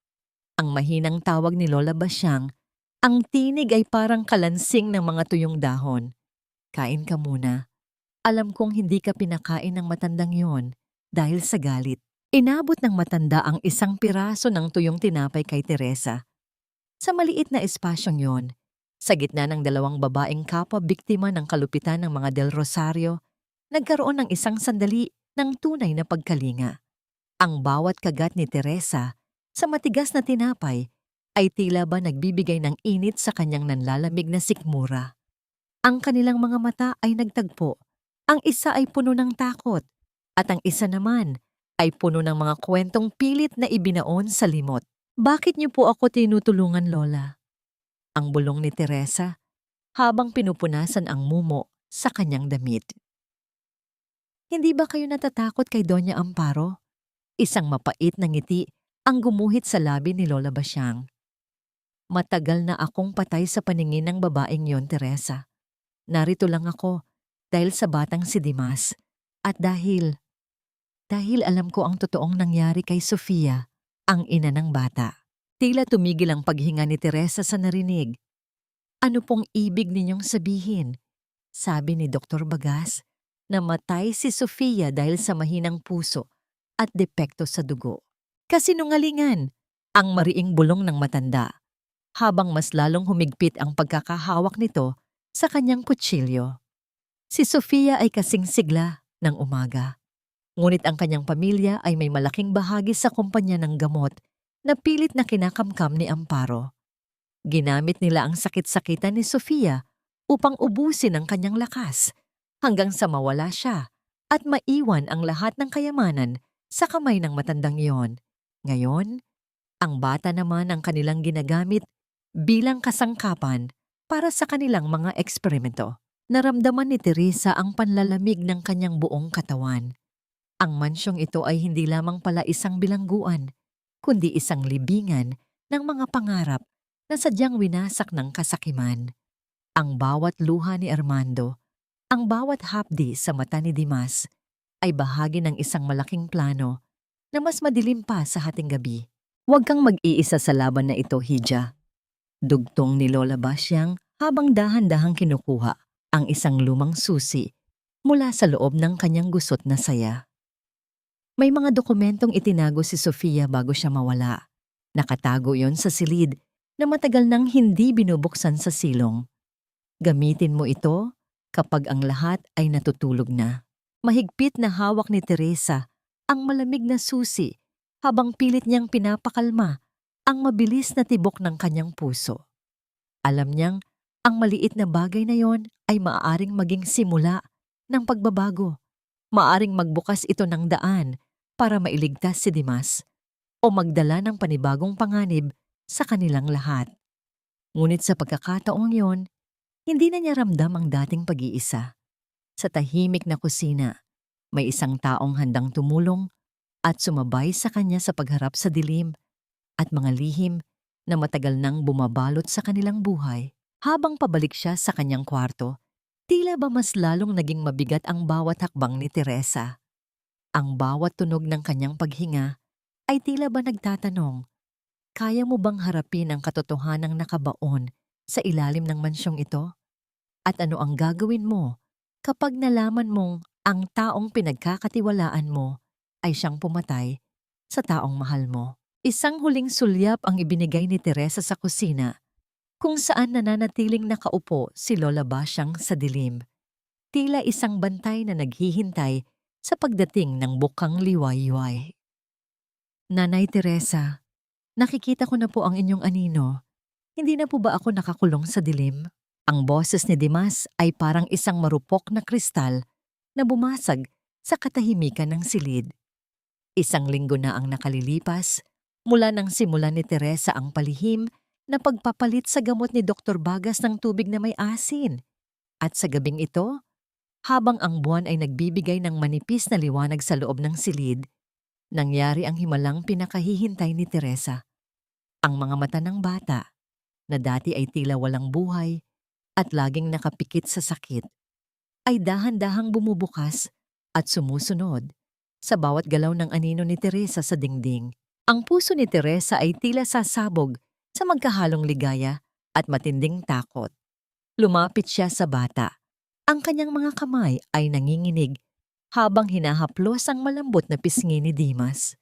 Ang mahinang tawag ni Lola Basyang, ang tinig ay parang kalansing ng mga tuyong dahon. "Kain ka muna. Alam kong hindi ka pinakain ng matandang yon dahil sa galit." Inabot ng matanda ang isang piraso ng tuyong tinapay kay Teresa. Sa maliit na espasyong yon, sa gitna ng dalawang babaeng kapwa biktima ng kalupitan ng mga Del Rosario, nagkaroon ng isang sandali ng tunay na pagkalinga. Ang bawat kagat ni Teresa sa matigas na tinapay ay tila ba nagbibigay ng init sa kanyang nanlalamig na sikmura. Ang kanilang mga mata ay nagtagpo. Ang isa ay puno ng takot at ang isa naman ay puno ng mga kwentong pilit na ibinaon sa limot. "Bakit niyo po ako tinutulungan, Lola?" Ang bulong ni Teresa habang pinupunasan ang mumo sa kanyang damit. "Hindi ba kayo natatakot kay Doña Amparo?" Isang mapait na ngiti ang gumuhit sa labi ni Lola Basyang. "Matagal na akong patay sa paningin ng babaeng yon, Teresa. Narito lang ako dahil sa batang si Dimas at dahil alam ko ang totoong nangyari kay Sofia, ang ina ng bata." Tila tumigil ang paghinga ni Teresa sa narinig. "Ano pong ibig ninyong sabihin?" Sabi ni Dr. Bagas, namatay si Sofia dahil sa mahinang puso at depekto sa dugo. "Kasinungalingan!" ang mariing bulong ng matanda, habang mas lalong humigpit ang pagkakahawak nito sa kanyang kutsilyo. Si Sofia ay kasing sigla ng umaga. Ngunit ang kanyang pamilya ay may malaking bahagi sa kumpanya ng gamot na pilit na kinakamkam ni Amparo. Ginamit nila ang sakit-sakitan ni Sofia upang ubusin ang kanyang lakas hanggang sa mawala siya at maiwan ang lahat ng kayamanan sa kamay ng matandang iyon. Ngayon, ang bata naman ang kanilang ginagamit bilang kasangkapan para sa kanilang mga eksperimento. Naramdaman ni Teresa ang panlalamig ng kanyang buong katawan. Ang mansyong ito ay hindi lamang pala isang bilangguan, kundi isang libingan ng mga pangarap na sadyang winasak ng kasakiman. Ang bawat luha ni Armando, ang bawat hapdi sa mata ni Dimas, ay bahagi ng isang malaking plano na mas madilim pa sa hating gabi. "Huwag kang mag-iisa sa laban na ito, Hija." Dugtong ni Lola Basyang habang dahan-dahang kinukuha ang isang lumang susi mula sa loob ng kanyang gusot na saya. May mga dokumentong itinago si Sofia bago siya mawala. Nakatago yon sa silid na matagal nang hindi binubuksan sa silong. Gamitin mo ito kapag ang lahat ay natutulog na. Mahigpit na hawak ni Teresa ang malamig na susi habang pilit niyang pinapakalma ang mabilis na tibok ng kanyang puso. Alam niyang ang maliit na bagay na yon ay maaaring maging simula ng pagbabago. Maaaring magbukas ito ng daan para mailigtas si Dimas o magdala ng panibagong panganib sa kanilang lahat. Ngunit sa pagkakataong yon, hindi na niya ramdam ang dating pag-iisa. Sa tahimik na kusina, may isang taong handang tumulong at sumabay sa kanya sa pagharap sa dilim at mga lihim na matagal nang bumabalot sa kanilang buhay. Habang pabalik siya sa kanyang kwarto, tila ba mas lalong naging mabigat ang bawat hakbang ni Teresa. Ang bawat tunog ng kanyang paghinga ay tila ba nagtatanong, "Kaya mo bang harapin ang katotohanang nakabaon sa ilalim ng mansyong ito? At ano ang gagawin mo kapag nalaman mong ang taong pinagkakatiwalaan mo ay siyang pumatay sa taong mahal mo?" Isang huling sulyap ang ibinigay ni Teresa sa kusina kung saan nananatiling nakaupo si Lola Basyang sa dilim. Tila isang bantay na naghihintay sa pagdating ng bukang liwayway. Nanay Teresa, nakikita ko na po ang inyong anino. Hindi na po ba ako nakakulong sa dilim? Ang boses ni Dimas ay parang isang marupok na kristal na bumasag sa katahimikan ng silid. Isang linggo na ang nakalilipas mula nang simulan ni Teresa ang palihim na pagpapalit sa gamot ni Dr. Bagas ng tubig na may asin. At sa gabing ito, habang ang buwan ay nagbibigay ng manipis na liwanag sa loob ng silid, nangyari ang himalang pinakahihintay ni Teresa. Ang mga mata ng bata, na dati ay tila walang buhay at laging nakapikit sa sakit, ay dahan-dahang bumubukas at sumusunod sa bawat galaw ng anino ni Teresa sa dingding. Ang puso ni Teresa ay tila sasabog sa magkahalong ligaya at matinding takot. Lumapit siya sa bata. Ang kanyang mga kamay ay nanginginig habang hinahaplos ang malambot na pisngi ni Dimas.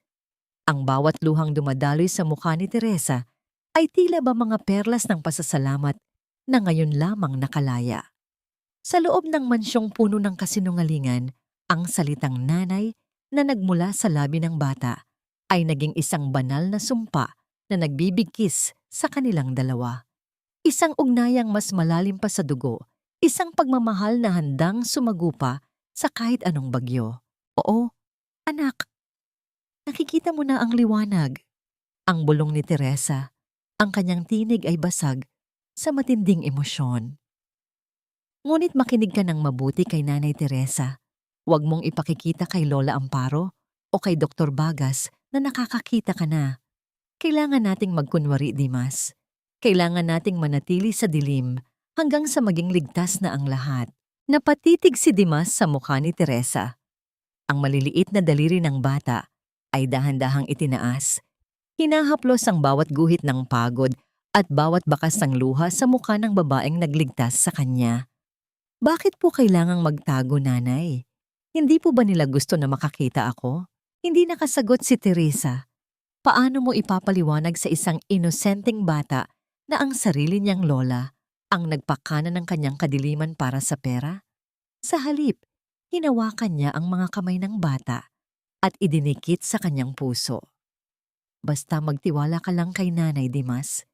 Ang bawat luhang dumadaloy sa mukha ni Teresa ay tila ba mga perlas ng pasasalamat na ngayon lamang nakalaya. Sa loob ng mansyong puno ng kasinungalingan, ang salitang nanay na nagmula sa labi ng bata ay naging isang banal na sumpa na nagbibigkis sa kanilang dalawa. Isang ugnayang mas malalim pa sa dugo, isang pagmamahal na handang sumagupa sa kahit anong bagyo. Oo, anak, nakikita mo na ang liwanag. Ang bulong ni Teresa, ang kanyang tinig ay basag sa matinding emosyon. Ngunit makinig ka ng mabuti kay Nanay Teresa. Huwag mong ipakikita kay Lola Amparo o kay Dr. Bagas na nakakakita ka na. Kailangan nating magkunwari, Dimas. Kailangan nating manatili sa dilim hanggang sa maging ligtas na ang lahat. Napatitig si Dimas sa mukha ni Teresa. Ang maliliit na daliri ng bata ay dahan-dahang itinaas. Hinahaplos ang bawat guhit ng pagod at bawat bakas ng luha sa mukha ng babaeng nagligtas sa kanya. Bakit po kailangang magtago, nanay? Hindi po ba nila gusto na makakita ako? Hindi nakasagot si Teresa. Paano mo ipapaliwanag sa isang inosenteng bata na ang sarili niyang lola ang nagpakana ng kanyang kadiliman para sa pera? Sa halip, hinawakan niya ang mga kamay ng bata at idinikit sa kanyang puso. Basta magtiwala ka lang kay Nanay, Dimas.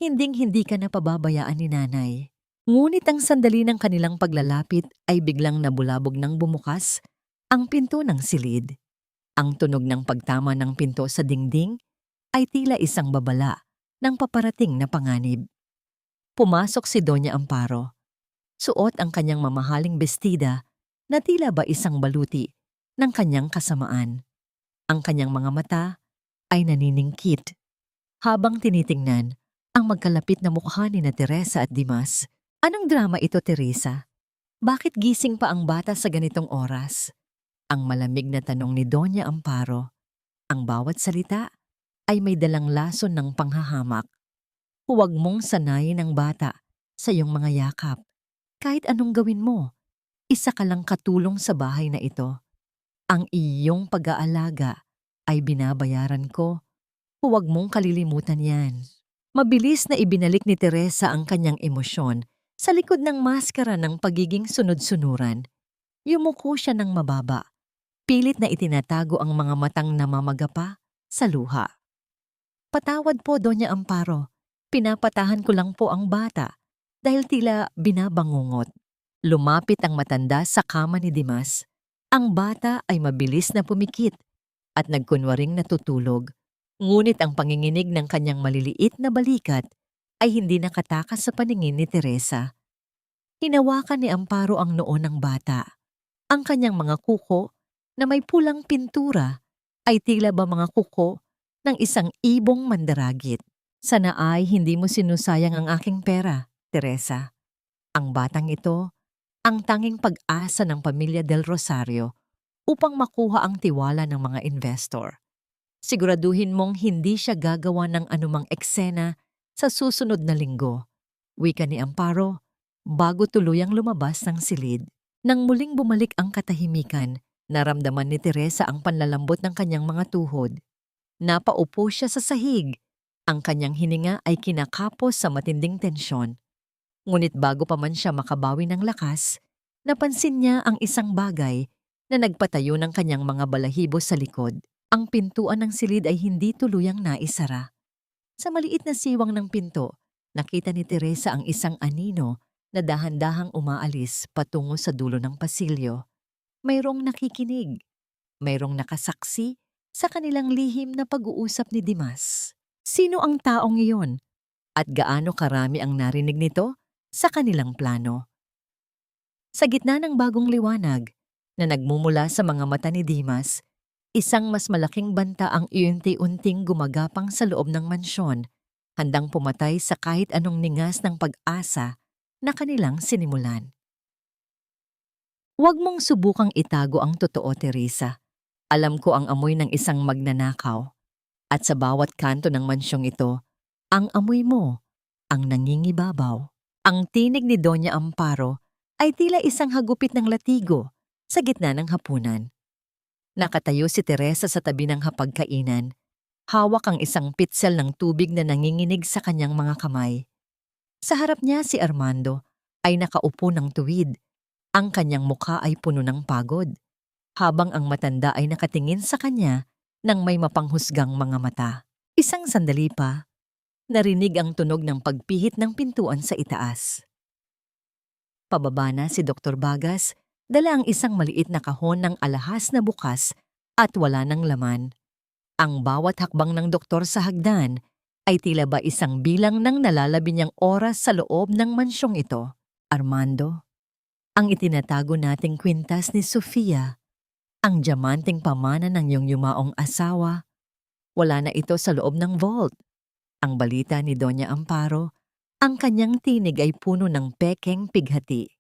Hinding-hindi ka na pababayaan ni Nanay. Ngunit ang sandali ng kanilang paglalapit ay biglang nabulabog ng bumukas ang pinto ng silid. Ang tunog ng pagtama ng pinto sa dingding ay tila isang babala ng paparating na panganib. Pumasok si Doña Amparo. Suot ang kanyang mamahaling bestida na tila ba isang baluti ng kanyang kasamaan. Ang kanyang mga mata ay naniningkit habang tinitingnan ang magkalapit na mukha ni na Teresa at Dimas. Anong drama ito, Teresa? Bakit gising pa ang bata sa ganitong oras? Ang malamig na tanong ni Doña Amparo. Ang bawat salita ay may dalang lason ng panghahamak. Huwag mong sanayin ang bata sa iyong mga yakap. Kahit anong gawin mo, isa ka lang katulong sa bahay na ito. Ang iyong pag-aalaga ay binabayaran ko. Huwag mong kalilimutan yan. Mabilis na ibinalik ni Teresa ang kanyang emosyon sa likod ng maskara ng pagiging sunod-sunuran. Yumuko siya ng mababa. Pilit na itinatago ang mga matang namamagapa sa luha. Patawad po, Doña Amparo. Pinapatahan ko lang po ang bata dahil tila binabangungot. Lumapit ang matanda sa kama ni Dimas. Ang bata ay mabilis na pumikit at nagkunwaring natutulog. Ngunit ang panginginig ng kanyang maliliit na balikat ay hindi nakatakas sa paningin ni Teresa. Hinawakan ni Amparo ang noo ng bata. Ang kanyang mga kuko na may pulang pintura ay tila ba mga kuko ng isang ibong mandaragit. Sana ay hindi mo sinusayang ang aking pera, Teresa. Ang batang ito, ang tanging pag-asa ng pamilya Del Rosario upang makuha ang tiwala ng mga investor. Siguraduhin mong hindi siya gagawa ng anumang eksena sa susunod na linggo. Wika ni Amparo, bago tuluyang lumabas ng silid. Nang muling bumalik ang katahimikan, naramdaman ni Teresa ang panlalambot ng kanyang mga tuhod. Napaupo siya sa sahig Ang kanyang hininga ay kinakapos sa matinding tensyon. Ngunit bago pa man siya makabawi ng lakas, napansin niya ang isang bagay na nagpatayo ng kanyang mga balahibo sa likod. Ang pintuan ng silid ay hindi tuluyang naisara. Sa maliit na siwang ng pinto, nakita ni Teresa ang isang anino na dahan-dahang umaalis patungo sa dulo ng pasilyo. Mayroong nakikinig, mayroong nakasaksi sa kanilang lihim na pag-uusap ni Dimas. Sino ang taong iyon? At gaano karami ang narinig nito sa kanilang plano? Sa gitna ng bagong liwanag na nagmumula sa mga mata ni Dimas, isang mas malaking banta ang iunti-unting gumagapang sa loob ng mansyon, handang pumatay sa kahit anong ningas ng pag-asa na kanilang sinimulan. Huwag mong subukang itago ang totoo, Teresa. Alam ko ang amoy ng isang magnanakaw. At sa bawat kanto ng mansyong ito, ang amoy mo ang nangingibabaw. Ang tinig ni Doña Amparo ay tila isang hagupit ng latigo sa gitna ng hapunan. Nakatayo si Teresa sa tabi ng hapagkainan. Hawak ang isang pitsel ng tubig na nanginginig sa kanyang mga kamay. Sa harap niya si Armando ay nakaupo ng tuwid. Ang kanyang mukha ay puno ng pagod, habang ang matanda ay nakatingin sa kanya ng may mapanghusgang mga mata. Isang sandali pa, narinig ang tunog ng pagpihit ng pintuan sa itaas. Pababa na si Dr. Bagas, dala ang isang maliit na kahon ng alahas na bukas at wala ng laman. Ang bawat hakbang ng doktor sa hagdan ay tila ba isang bilang ng nalalabi niyang oras sa loob ng mansyong ito. Armando, ang itinatago nating kwintas ni Sofia, ang diamanteng pamana ng iyong yumaong asawa, wala na ito sa loob ng vault. Ang balita ni Doña Amparo, ang kanyang tinig ay puno ng pekeng pighati.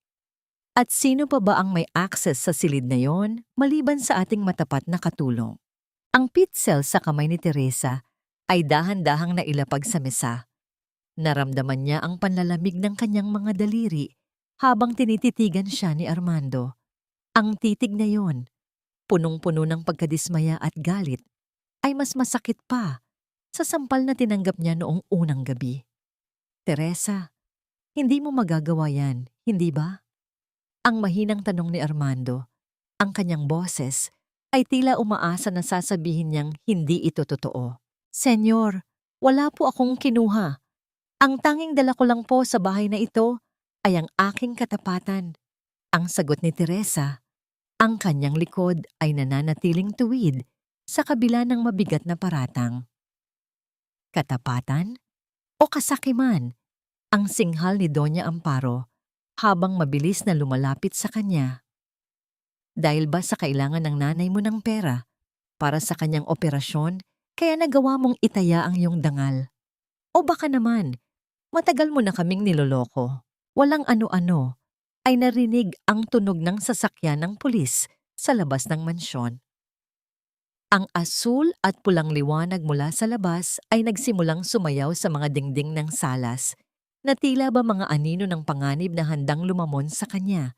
At sino pa ba ang may access sa silid na yon maliban sa ating matapat na katulong? Ang pitsel sa kamay ni Teresa ay dahan-dahang nailapag sa mesa. Naramdaman niya ang panlalamig ng kanyang mga daliri habang tinititigan siya ni Armando. Ang titig na yon, punong-puno ng pagkadismaya at galit, ay mas masakit pa sa sampal na tinanggap niya noong unang gabi. Teresa, hindi mo magagawa yan, hindi ba? Ang mahinang tanong ni Armando. Ang kanyang boses ay tila umaasa na sasabihin niyang hindi ito totoo. Senyor, wala po akong kinuha. Ang tanging dala ko lang po sa bahay na ito ay ang aking katapatan. Ang sagot ni Teresa, ang kanyang likod ay nananatiling tuwid sa kabila ng mabigat na paratang. Katapatan o kasakiman? Ang singhal ni Doña Amparo habang mabilis na lumalapit sa kanya. Dahil ba sa kailangan ng nanay mo ng pera para sa kanyang operasyon kaya nagawa mong itaya ang iyong dangal? O baka naman, matagal mo na kaming niloloko. Walang ano-ano ay narinig ang tunog ng sasakyan ng pulis sa labas ng mansyon. Ang asul at pulang liwanag mula sa labas ay nagsimulang sumayaw sa mga dingding ng salas na tila ba mga anino ng panganib na handang lumamon sa kanya.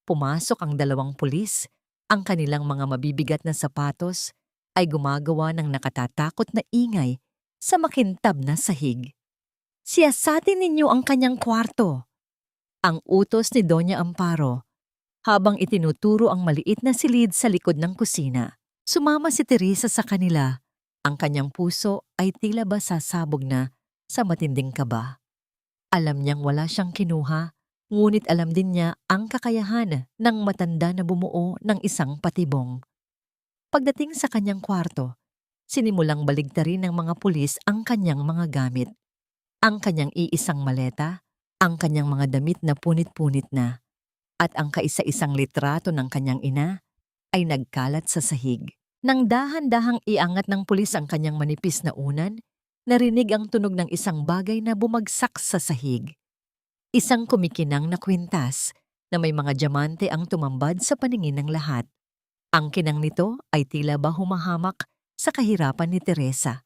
Pumasok ang dalawang pulis, ang kanilang mga mabibigat na sapatos ay gumagawa ng nakatatakot na ingay sa makintab na sahig. Siyasatin ninyo ang kanyang kwarto. Ang utos ni Doña Amparo habang itinuturo ang maliit na silid sa likod ng kusina. Sumama si Teresa sa kanila. Ang kanyang puso ay tila ba sasabog na sa matinding kaba. Alam niyang wala siyang kinuha, ngunit alam din niya ang kakayahan ng matanda na bumuo ng isang patibong. Pagdating sa kanyang kwarto, sinimulang baligtarin ng mga pulis ang kanyang mga gamit. Ang kanyang iisang maleta, ang kanyang mga damit na punit-punit na, at ang kaisa-isang litrato ng kanyang ina ay nagkalat sa sahig. Nang dahan-dahang iangat ng pulis ang kanyang manipis na unan, narinig ang tunog ng isang bagay na bumagsak sa sahig. Isang kumikinang na kwintas na may mga diamante ang tumambad sa paningin ng lahat. Ang kinang nito ay tila ba humahamak sa kahirapan ni Teresa.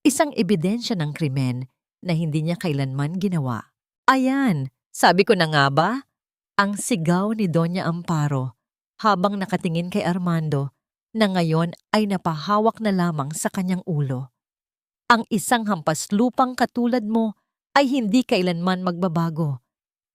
Isang ebidensya ng krimen na hindi niya kailanman ginawa. Ayan, sabi ko na nga ba? Ang sigaw ni Doña Amparo habang nakatingin kay Armando na ngayon ay napahawak na lamang sa kanyang ulo. Ang isang hampaslupang katulad mo ay hindi kailanman magbabago.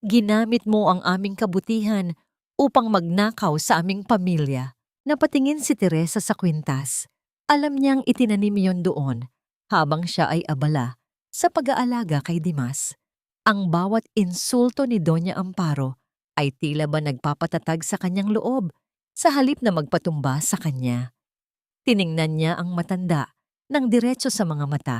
Ginamit mo ang aming kabutihan upang magnakaw sa aming pamilya. Napatingin si Teresa sa kwintas. Alam niyang itinanim iyon doon habang siya ay abala sa pag-aalaga kay Dimas. Ang bawat insulto ni Doña Amparo ay tila ba nagpapatatag sa kanyang loob sa halip na magpatumba sa kanya. Tiningnan niya ang matanda ng diretso sa mga mata.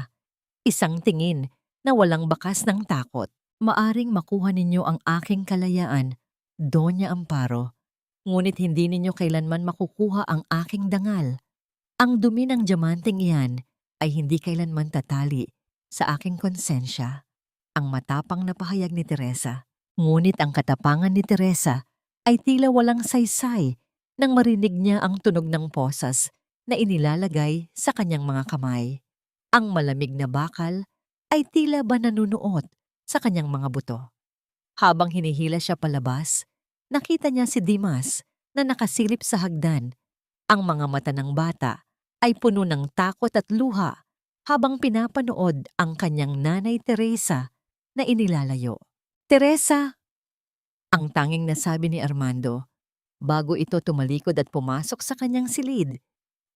Isang tingin na walang bakas ng takot. Maaring makuha ninyo ang aking kalayaan, Doña Amparo. Ngunit hindi ninyo kailanman makukuha ang aking dangal. Ang dumi ng diamanteng iyan ay hindi kailanman tatali sa aking konsensya. Ang matapang na pahayag ni Teresa. Ngunit ang katapangan ni Teresa ay tila walang saysay nang marinig niya ang tunog ng posas na inilalagay sa kanyang mga kamay. Ang malamig na bakal ay tila ba nanunuot sa kanyang mga buto. Habang hinihila siya palabas, nakita niya si Dimas na nakasilip sa hagdan. Ang mga mata ng bata ay puno ng takot at luha habang pinapanood ang kanyang nanay Teresa na inilalayo. "Teresa!" Ang tanging nasabi ni Armando bago ito tumalikod at pumasok sa kanyang silid.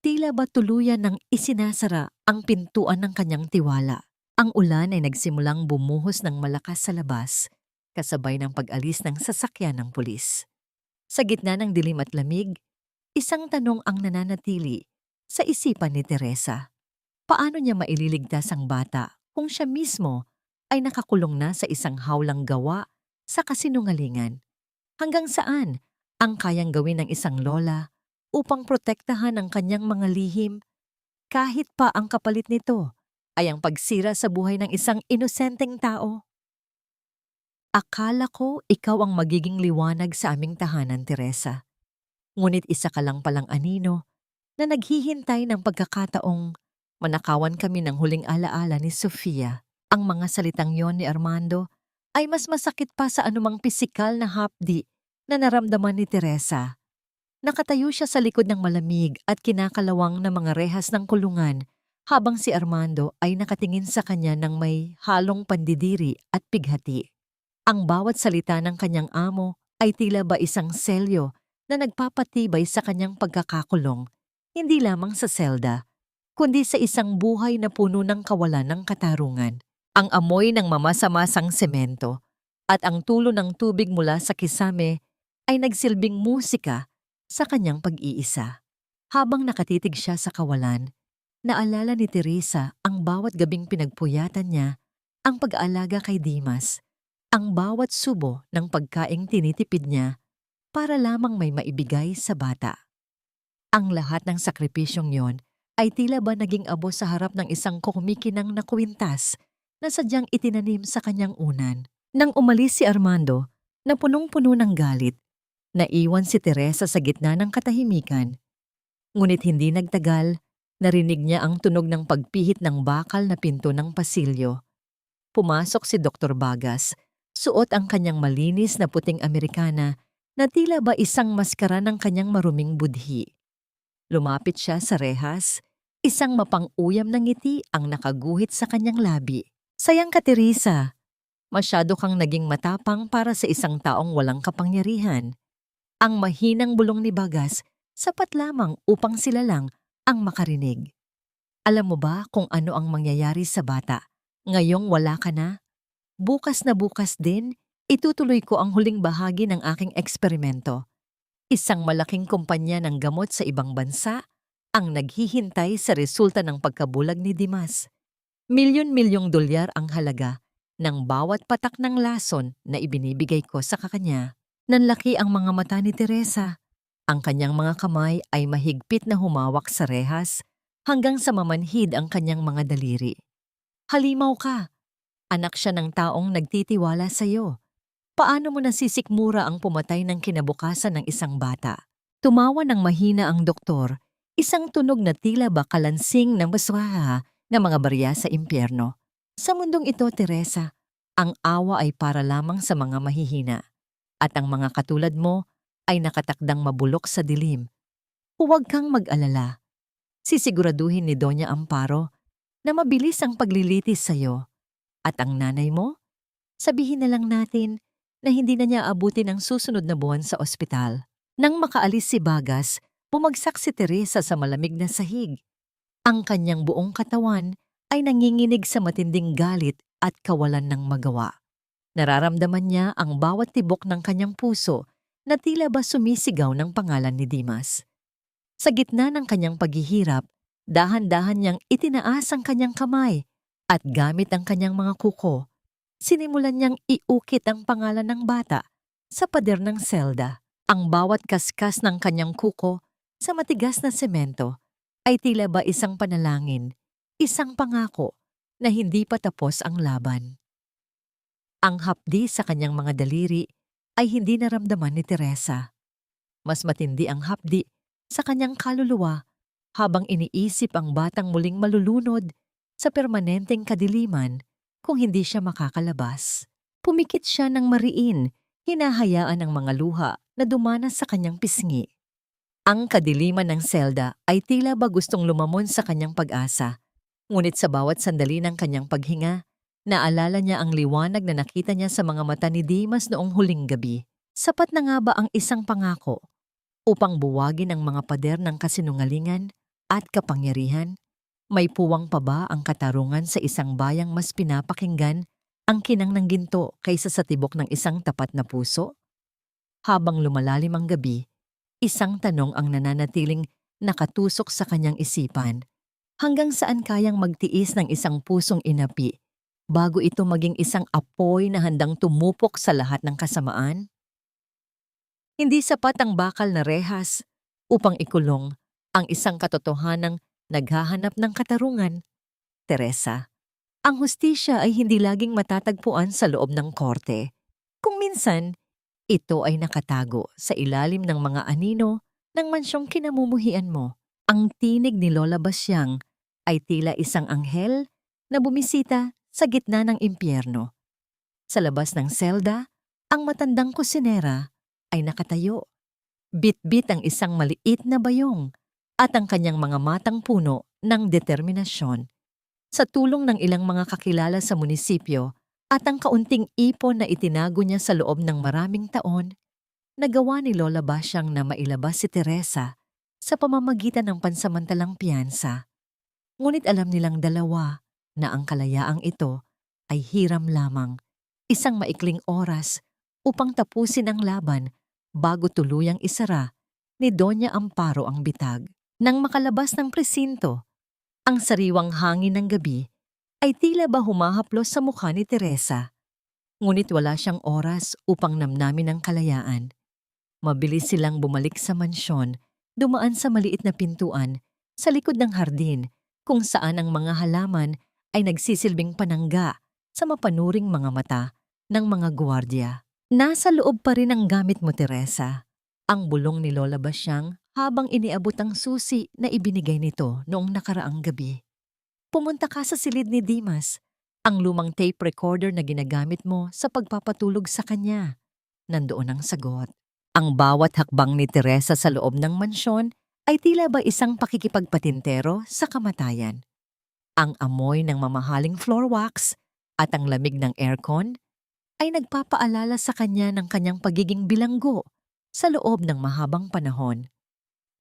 Tila ba tuluyan ng isinasara ang pintuan ng kanyang tiwala. Ang ulan ay nagsimulang bumuhos ng malakas sa labas, kasabay ng pag-alis ng sasakyan ng pulis. Sa gitna ng dilim at lamig, isang tanong ang nananatili sa isipan ni Teresa. Paano niya maililigtas ang bata kung siya mismo ay nakakulong na sa isang hawlang gawa sa kasinungalingan? Hanggang saan ang kayang gawin ng isang lola upang protektahan ang kanyang mga lihim kahit pa ang kapalit nito ay ang pagsira sa buhay ng isang inosenteng tao? Akala ko ikaw ang magiging liwanag sa aming tahanan, Teresa. Ngunit isa ka lang palang anino na naghihintay ng pagkakataong manakawan kami ng huling alaala ni Sofia. Ang mga salitang yon ni Armando ay mas masakit pa sa anumang pisikal na hapdi na naramdaman ni Teresa. Nakatayo siya sa likod ng malamig at kinakalawang na mga rehas ng kulungan habang si Armando ay nakatingin sa kanya ng may halong pandidiri at pighati. Ang bawat salita ng kanyang amo ay tila ba isang selyo na nagpapatibay sa kanyang pagkakakulong, hindi lamang sa selda, kundi sa isang buhay na puno ng kawalan ng katarungan. Ang amoy ng mamasa-masang semento at ang tulo ng tubig mula sa kisame ay nagsilbing musika sa kanyang pag-iisa. Habang nakatitig siya sa kawalan, naalala ni Teresa ang bawat gabing pinagpuyatan niya, ang pag-aalaga kay Dimas, ang bawat subo ng pagkaing tinitipid niya para lamang may maibigay sa bata. Ang lahat ng sakripisyong yon ay tila ba naging abo sa harap ng isang kumikinang na kwintas na sadyang itinanim sa kanyang unan. Nang umalis si Armando, na punong-puno ng galit, naiwan si Teresa sa gitna ng katahimikan. Ngunit hindi nagtagal, narinig niya ang tunog ng pagpihit ng bakal na pinto ng pasilyo. Pumasok si Dr. Bagas, suot ang kanyang malinis na puting Amerikana na tila ba isang maskara ng kanyang maruming budhi. Lumapit siya sa rehas, isang mapang-uyam na ngiti ang nakaguhit sa kanyang labi. "Sayang ka, Teresa. Masyado kang naging matapang para sa isang taong walang kapangyarihan." Ang mahinang bulong ni Bagas sapat lamang upang sila lang ang makarinig. "Alam mo ba kung ano ang mangyayari sa bata? Ngayong wala ka na? Bukas na bukas din, itutuloy ko ang huling bahagi ng aking eksperimento. Isang malaking kumpanya ng gamot sa ibang bansa ang naghihintay sa resulta ng pagkabulag ni Dimas. Milyon-milyong dolyar ang halaga ng bawat patak ng lason na ibinibigay ko sa kakanya." Nanlaki ang mga mata ni Teresa. Ang kanyang mga kamay ay mahigpit na humawak sa rehas hanggang sa mamanhid ang kanyang mga daliri. "Halimaw ka. Anak siya ng taong nagtitiwala sa iyo. Paano mo nasisikmura ang pumatay ng kinabukasan ng isang bata?" Tumawa ng mahina ang doktor, isang tunog na tila ba kalansing ng baswaha na mga barya sa impyerno. "Sa mundong ito, Teresa, ang awa ay para lamang sa mga mahihina. At ang mga katulad mo ay nakatakdang mabulok sa dilim. Huwag kang mag-alala. Sisiguraduhin ni Doña Amparo na mabilis ang paglilitis sa'yo. At ang nanay mo, sabihin na lang natin na hindi na niya abutin ang susunod na buwan sa ospital. Nang makaalis si Bagas, bumagsak si Teresa sa malamig na sahig. Ang kanyang buong katawan ay nanginginig sa matinding galit at kawalan ng magawa. Nararamdaman niya ang bawat tibok ng kanyang puso na tila ba sumisigaw ng pangalan ni Dimas. Sa gitna ng kanyang paghihirap, dahan-dahan niyang itinaas ang kanyang kamay at gamit ang kanyang mga kuko, sinimulan niyang iukit ang pangalan ng bata sa pader ng selda. Ang bawat kaskas ng kanyang kuko sa matigas na semento ay tila ba isang panalangin, isang pangako na hindi pa tapos ang laban. Ang hapdi sa kanyang mga daliri ay hindi naramdaman ni Teresa. Mas matindi ang hapdi sa kanyang kaluluwa habang iniisip ang batang muling malulunod sa permanenteng kadiliman kung hindi siya makakalabas. Pumikit siya ng mariin, hinahayaan ang mga luha na dumanas sa kanyang pisngi. Ang kadiliman ng selda ay tila ba gustong lumamon sa kanyang pag-asa. Ngunit sa bawat sandali ng kanyang paghinga, naalala niya ang liwanag na nakita niya sa mga mata ni Dimas noong huling gabi. Sapat na nga ba ang isang pangako upang buwagin ang mga pader ng kasinungalingan at kapangyarihan? May puwang pa ba ang katarungan sa isang bayang mas pinapakinggan ang kinang ng ginto kaysa sa tibok ng isang tapat na puso? Habang lumalalim ang gabi, isang tanong ang nananatiling nakatusok sa kanyang isipan. Hanggang saan kayang magtiis ng isang pusong inapi bago ito maging isang apoy na handang tumupok sa lahat ng kasamaan? Hindi sapat ang bakal na rehas upang ikulong ang isang katotohanang naghahanap ng katarungan. Teresa, ang hustisya ay hindi laging matatagpuan sa loob ng korte. Kung minsan, ito ay nakatago sa ilalim ng mga anino ng mansyong kinamumuhian mo. Ang tinig ni Lola Basyang ay tila isang anghel na bumisita sa gitna ng impyerno. Sa labas ng selda, ang matandang kusinera ay nakatayo. Bit-bit ang isang maliit na bayong at ang kanyang mga matang puno ng determinasyon. Sa tulong ng ilang mga kakilala sa munisipyo at ang kaunting ipon na itinago niya sa loob ng maraming taon, nagawa ni Lola Basyang na mailabas si Teresa sa pamamagitan ng pansamantalang piyansa. Ngunit alam nilang dalawa na ang kalayaang ito ay hiram lamang, isang maikling oras upang tapusin ang laban bago tuluyang isara ni Doña Amparo ang bitag. Nang makalabas ng presinto, ang sariwang hangin ng gabi ay tila ba humahaplos sa mukha ni Teresa. Ngunit wala siyang oras upang namnamin ang kalayaan. Mabilis silang bumalik sa mansyon, dumaan sa maliit na pintuan sa likod ng hardin kung saan ang mga halaman ay nagsisilbing panangga sa mapanuring mga mata ng mga gwardiya. Nasa loob pa rin ang gamit mo, Teresa. Ang bulong ni Lola Basyang habang iniabot ang susi na ibinigay nito noong nakaraang gabi. Pumunta ka sa silid ni Dimas, ang lumang tape recorder na ginagamit mo sa pagpapatulog sa kanya. Nandoon ang sagot. Ang bawat hakbang ni Teresa sa loob ng mansyon ay tila ba isang pakikipagpatintero sa kamatayan. Ang amoy ng mamahaling floor wax at ang lamig ng aircon ay nagpapaalala sa kanya ng kanyang pagiging bilanggo sa loob ng mahabang panahon.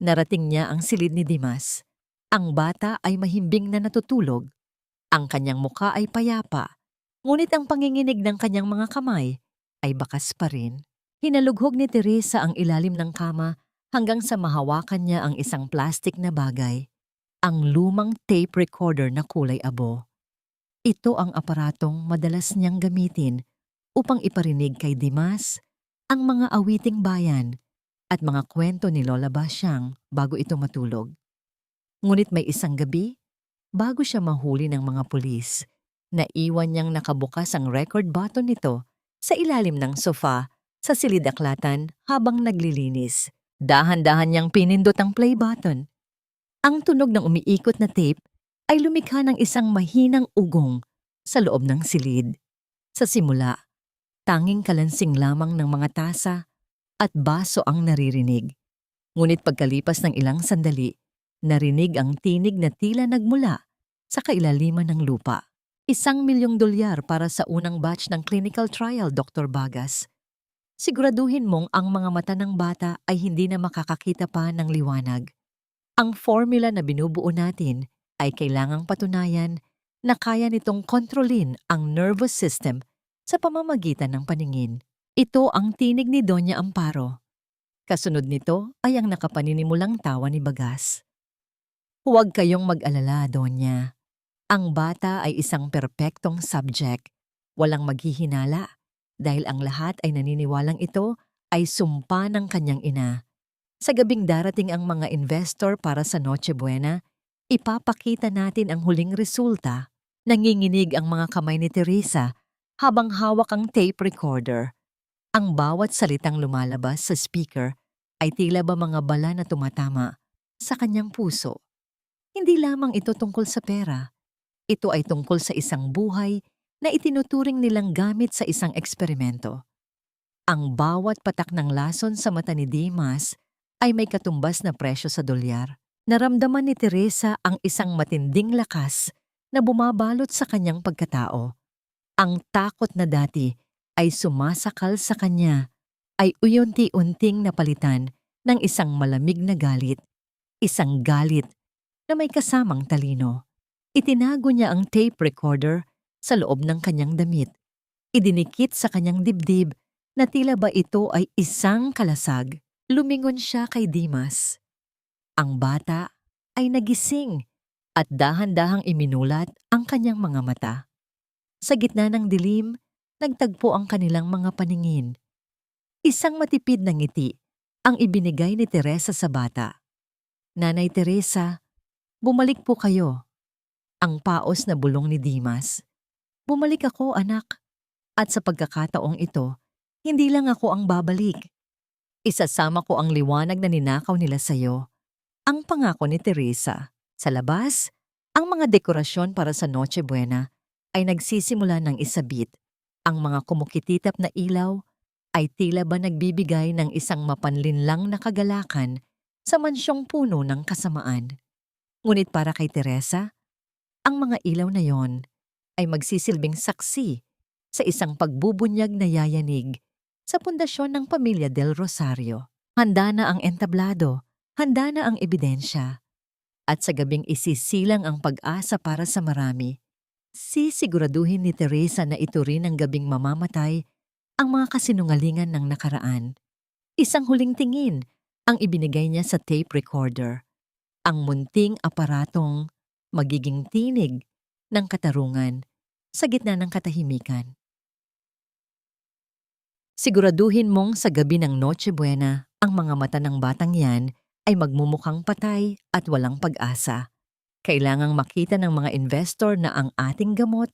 Narating niya ang silid ni Dimas. Ang bata ay mahimbing na natutulog. Ang kanyang muka ay payapa, ngunit ang panginginig ng kanyang mga kamay ay bakas pa rin. Hinalughog ni Teresa ang ilalim ng kama hanggang sa mahawakan niya ang isang plastik na bagay, ang lumang tape recorder na kulay abo. Ito ang aparatong madalas niyang gamitin upang iparinig kay Dimas ang mga awiting bayan at mga kwento ni Lola Basyang bago ito matulog. Ngunit may isang gabi, bago siya mahuli ng mga pulis, naiwan niyang nakabukas ang record button nito sa ilalim ng sofa sa silid-aklatan habang naglilinis. Dahan-dahan niyang pinindot ang play button. Ang tunog ng umiikot na tape ay lumikha ng isang mahinang ugong sa loob ng silid. Sa simula, tanging kalansing lamang ng mga tasa at baso ang naririnig. Ngunit pagkalipas ng ilang sandali, narinig ang tinig na tila nagmula sa kailaliman ng lupa. $1 milyong para sa unang batch ng clinical trial, Dr. Bagas. Siguraduhin mong ang mga mata ng bata ay hindi na makakakita pa ng liwanag. Ang formula na binubuo natin ay kailangang patunayan na kaya nitong kontrolin ang nervous system sa pamamagitan ng paningin. Ito ang tinig ni Doña Amparo. Kasunod nito ay ang nakapaninimulang tawa ni Bagas. Huwag kayong mag-alala, Doña. Ang bata ay isang perpektong subject. Walang maghihinala dahil ang lahat ay naniniwalang ito ay sumpa ng kanyang ina. Sa gabing darating ang mga investor para sa Noche Buena, ipapakita natin ang huling resulta. Nanginginig ang mga kamay ni Teresa habang hawak ang tape recorder. Ang bawat salitang lumalabas sa speaker ay tila ba mga bala na tumatama sa kanyang puso. Hindi lamang ito tungkol sa pera. Ito ay tungkol sa isang buhay na itinuturing nilang gamit sa isang eksperimento. Ang bawat patak ng lason sa mata ni Dimas ay may katumbas na presyo sa dolyar. Naramdaman ni Teresa ang isang matinding lakas na bumabalot sa kanyang pagkatao. Ang takot na dati ay sumasakal sa kanya ay unti-unting napalitan ng isang malamig na galit. Isang galit na may kasamang talino. Itinago niya ang tape recorder sa loob ng kanyang damit. Idinikit sa kanyang dibdib na tila ba ito ay isang kalasag. Lumingon siya kay Dimas. Ang bata ay nagising at dahan-dahang iminulat ang kanyang mga mata. Sa gitna ng dilim, nagtagpo ang kanilang mga paningin. Isang matipid na ngiti ang ibinigay ni Teresa sa bata. Nanay Teresa, bumalik po kayo. Ang paos na bulong ni Dimas. Bumalik ako, anak. At sa pagkakataong ito, hindi lang ako ang babalik. Isasama ko ang liwanag na ninakaw nila sa'yo. Ang pangako ni Teresa. Sa labas, ang mga dekorasyon para sa Noche Buena ay nagsisimula ng isabit. Ang mga kumukititap na ilaw ay tila ba nagbibigay ng isang mapanlinlang na kagalakan sa mansyong puno ng kasamaan. Ngunit para kay Teresa, ang mga ilaw na yon ay magsisilbing saksi sa isang pagbubunyag na yayanig sa pundasyon ng pamilya Del Rosario. Handa na ang entablado, handa na ang ebidensya. At sa gabing isisilang ang pag-asa para sa marami, sisiguraduhin ni Teresa na ito rin ang gabing mamamatay ang mga kasinungalingan ng nakaraan. Isang huling tingin ang ibinigay niya sa tape recorder. Ang munting aparatong magiging tinig ng katarungan sa gitna ng katahimikan. Siguraduhin mong sa gabi ng Noche Buena, ang mga mata ng batang yan ay magmumukhang patay at walang pag-asa. Kailangang makita ng mga investor na ang ating gamot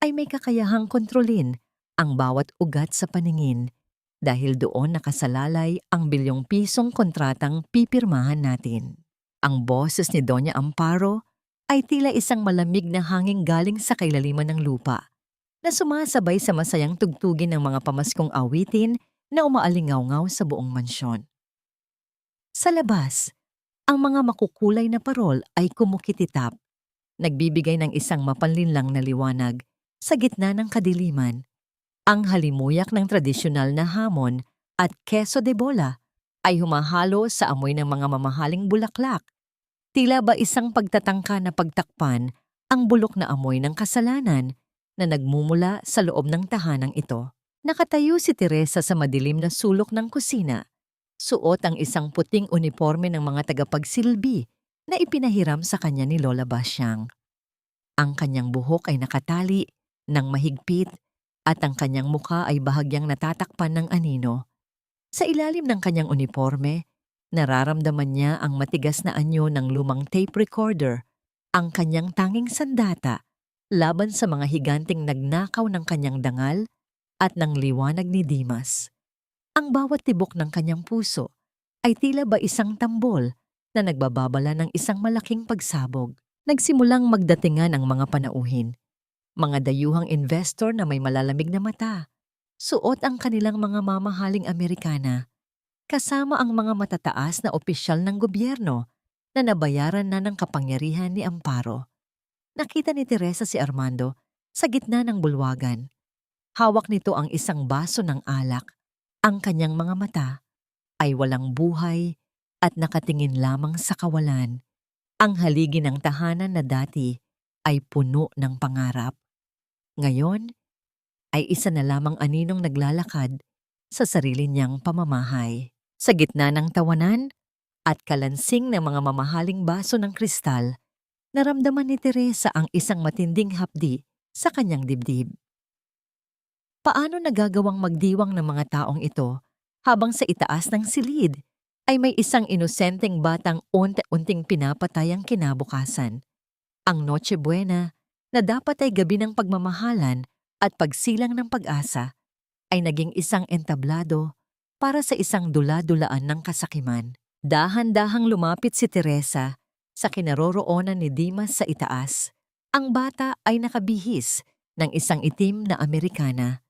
ay may kakayahang kontrolin ang bawat ugat sa paningin dahil doon nakasalalay ang $1 bilyong kontratang pipirmahan natin. Ang boses ni Doña Amparo ay tila isang malamig na hangin galing sa kailaliman ng lupa na sumasabay sa masayang tugtugin ng mga pamaskong awitin na umaalingaw-ngaw sa buong mansyon. Sa labas, ang mga makukulay na parol ay kumukititap, nagbibigay ng isang mapanlinlang na liwanag sa gitna ng kadiliman. Ang halimuyak ng tradisyonal na hamon at queso de bola ay humahalo sa amoy ng mga mamahaling bulaklak. Tila ba isang pagtatangka na pagtakpan ang bulok na amoy ng kasalanan na nagmumula sa loob ng tahanang ito. Nakatayo si Teresa sa madilim na sulok ng kusina. Suot ang isang puting uniforme ng mga tagapagsilbi na ipinahiram sa kanya ni Lola Basyang. Ang kanyang buhok ay nakatali ng mahigpit at ang kanyang mukha ay bahagyang natatakpan ng anino. Sa ilalim ng kanyang uniforme, nararamdaman niya ang matigas na anyo ng lumang tape recorder, ang kanyang tanging sandata laban sa mga higanting nagnakaw ng kanyang dangal at ng liwanag ni Dimas. Ang bawat tibok ng kanyang puso ay tila ba isang tambol na nagbababala ng isang malaking pagsabog. Nagsimulang magdatingan ang mga panauhin. Mga dayuhang investor na may malalamig na mata. Suot ang kanilang mga mamahaling Amerikana. Kasama ang mga matataas na opisyal ng gobyerno na nabayaran na ng kapangyarihan ni Amparo. Nakita ni Teresa si Armando sa gitna ng bulwagan. Hawak nito ang isang baso ng alak. Ang kanyang mga mata ay walang buhay at nakatingin lamang sa kawalan. Ang haligi ng tahanan na dati ay puno ng pangarap. Ngayon ay isa na lamang aninong naglalakad sa sarili niyang pamamahay. Sa gitna ng tawanan at kalansing ng mga mamahaling baso ng kristal, naramdaman ni Teresa ang isang matinding hapdi sa kanyang dibdib. Paano nagagawang magdiwang ng mga taong ito habang sa itaas ng silid ay may isang inosenteng batang unti-unting pinapatay ang kinabukasan? Ang Noche Buena, na dapat ay gabi ng pagmamahalan at pagsilang ng pag-asa, ay naging isang entablado para sa isang dula-dulaan ng kasakiman. Dahan-dahang lumapit si Teresa sa kinaroroonan ni Dimas sa itaas. Ang bata ay nakabihis ng isang itim na Amerikana.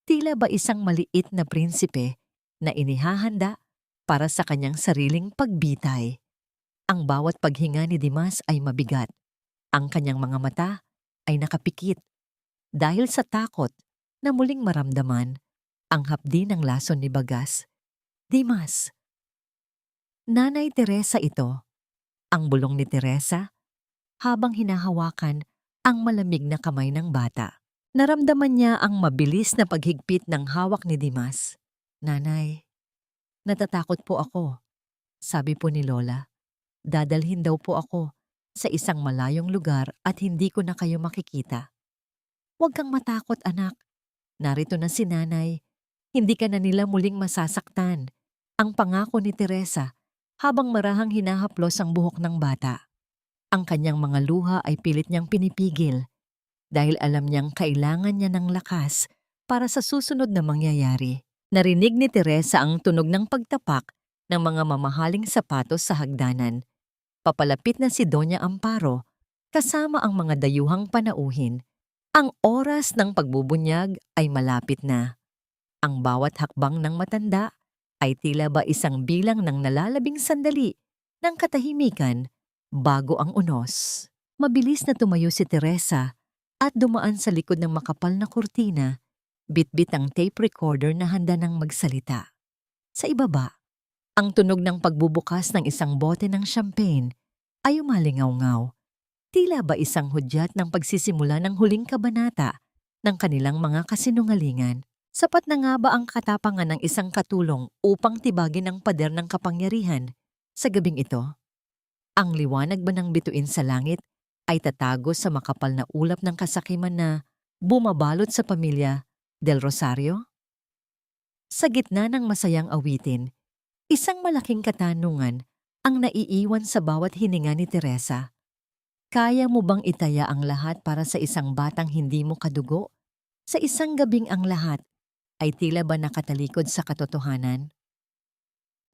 Tila ba isang maliit na prinsipe na inihahanda para sa kanyang sariling pagbitay. Ang bawat paghinga ni Dimas ay mabigat. Ang kanyang mga mata ay nakapikit dahil sa takot na muling maramdaman ang hapdi ng lason ni Bagas. Dimas. Nanay Teresa ito. Ang bulong ni Teresa habang hinahawakan ang malamig na kamay ng bata. Naramdaman niya ang mabilis na paghigpit ng hawak ni Dimas. Nanay, natatakot po ako, sabi po ni Lola. Dadalhin daw po ako sa isang malayong lugar at hindi ko na kayo makikita. Huwag kang matakot, anak. Narito na si nanay. Hindi ka na nila muling masasaktan. Ang pangako ni Teresa habang marahang hinahaplos ang buhok ng bata. Ang kanyang mga luha ay pilit niyang pinipigil dahil alam niyang kailangan niya ng lakas para sa susunod na mangyayari. Narinig ni Teresa ang tunog ng pagtapak ng mga mamahaling sapatos sa hagdanan. Papalapit na si Doña Amparo kasama ang mga dayuhang panauhin. Ang oras ng pagbubunyag ay malapit na. Ang bawat hakbang ng matanda ay tila ba isang bilang ng nalalabing sandali ng katahimikan bago ang unos. Mabilis na tumayo si Teresa at dumaan sa likod ng makapal na kurtina, bitbit ang tape recorder na handa ng magsalita. Sa ibaba, ang tunog ng pagbubukas ng isang bote ng champagne ay umalingaw-ngaw. Tila ba isang hudyat ng pagsisimula ng huling kabanata ng kanilang mga kasinungalingan. Sapat na nga ba ang katapangan ng isang katulong upang tibagin ang pader ng kapangyarihan sa gabing ito? Ang liwanag ba ng bituin sa langit ay tatago sa makapal na ulap ng kasakiman na bumabalot sa pamilya Del Rosario? Sa gitna ng masayang awitin, isang malaking katanungan ang naiiwan sa bawat hininga ni Teresa. Kaya mo bang itaya ang lahat para sa isang batang hindi mo kadugo? Sa isang gabing ang lahat ay tila ba nakatalikod sa katotohanan?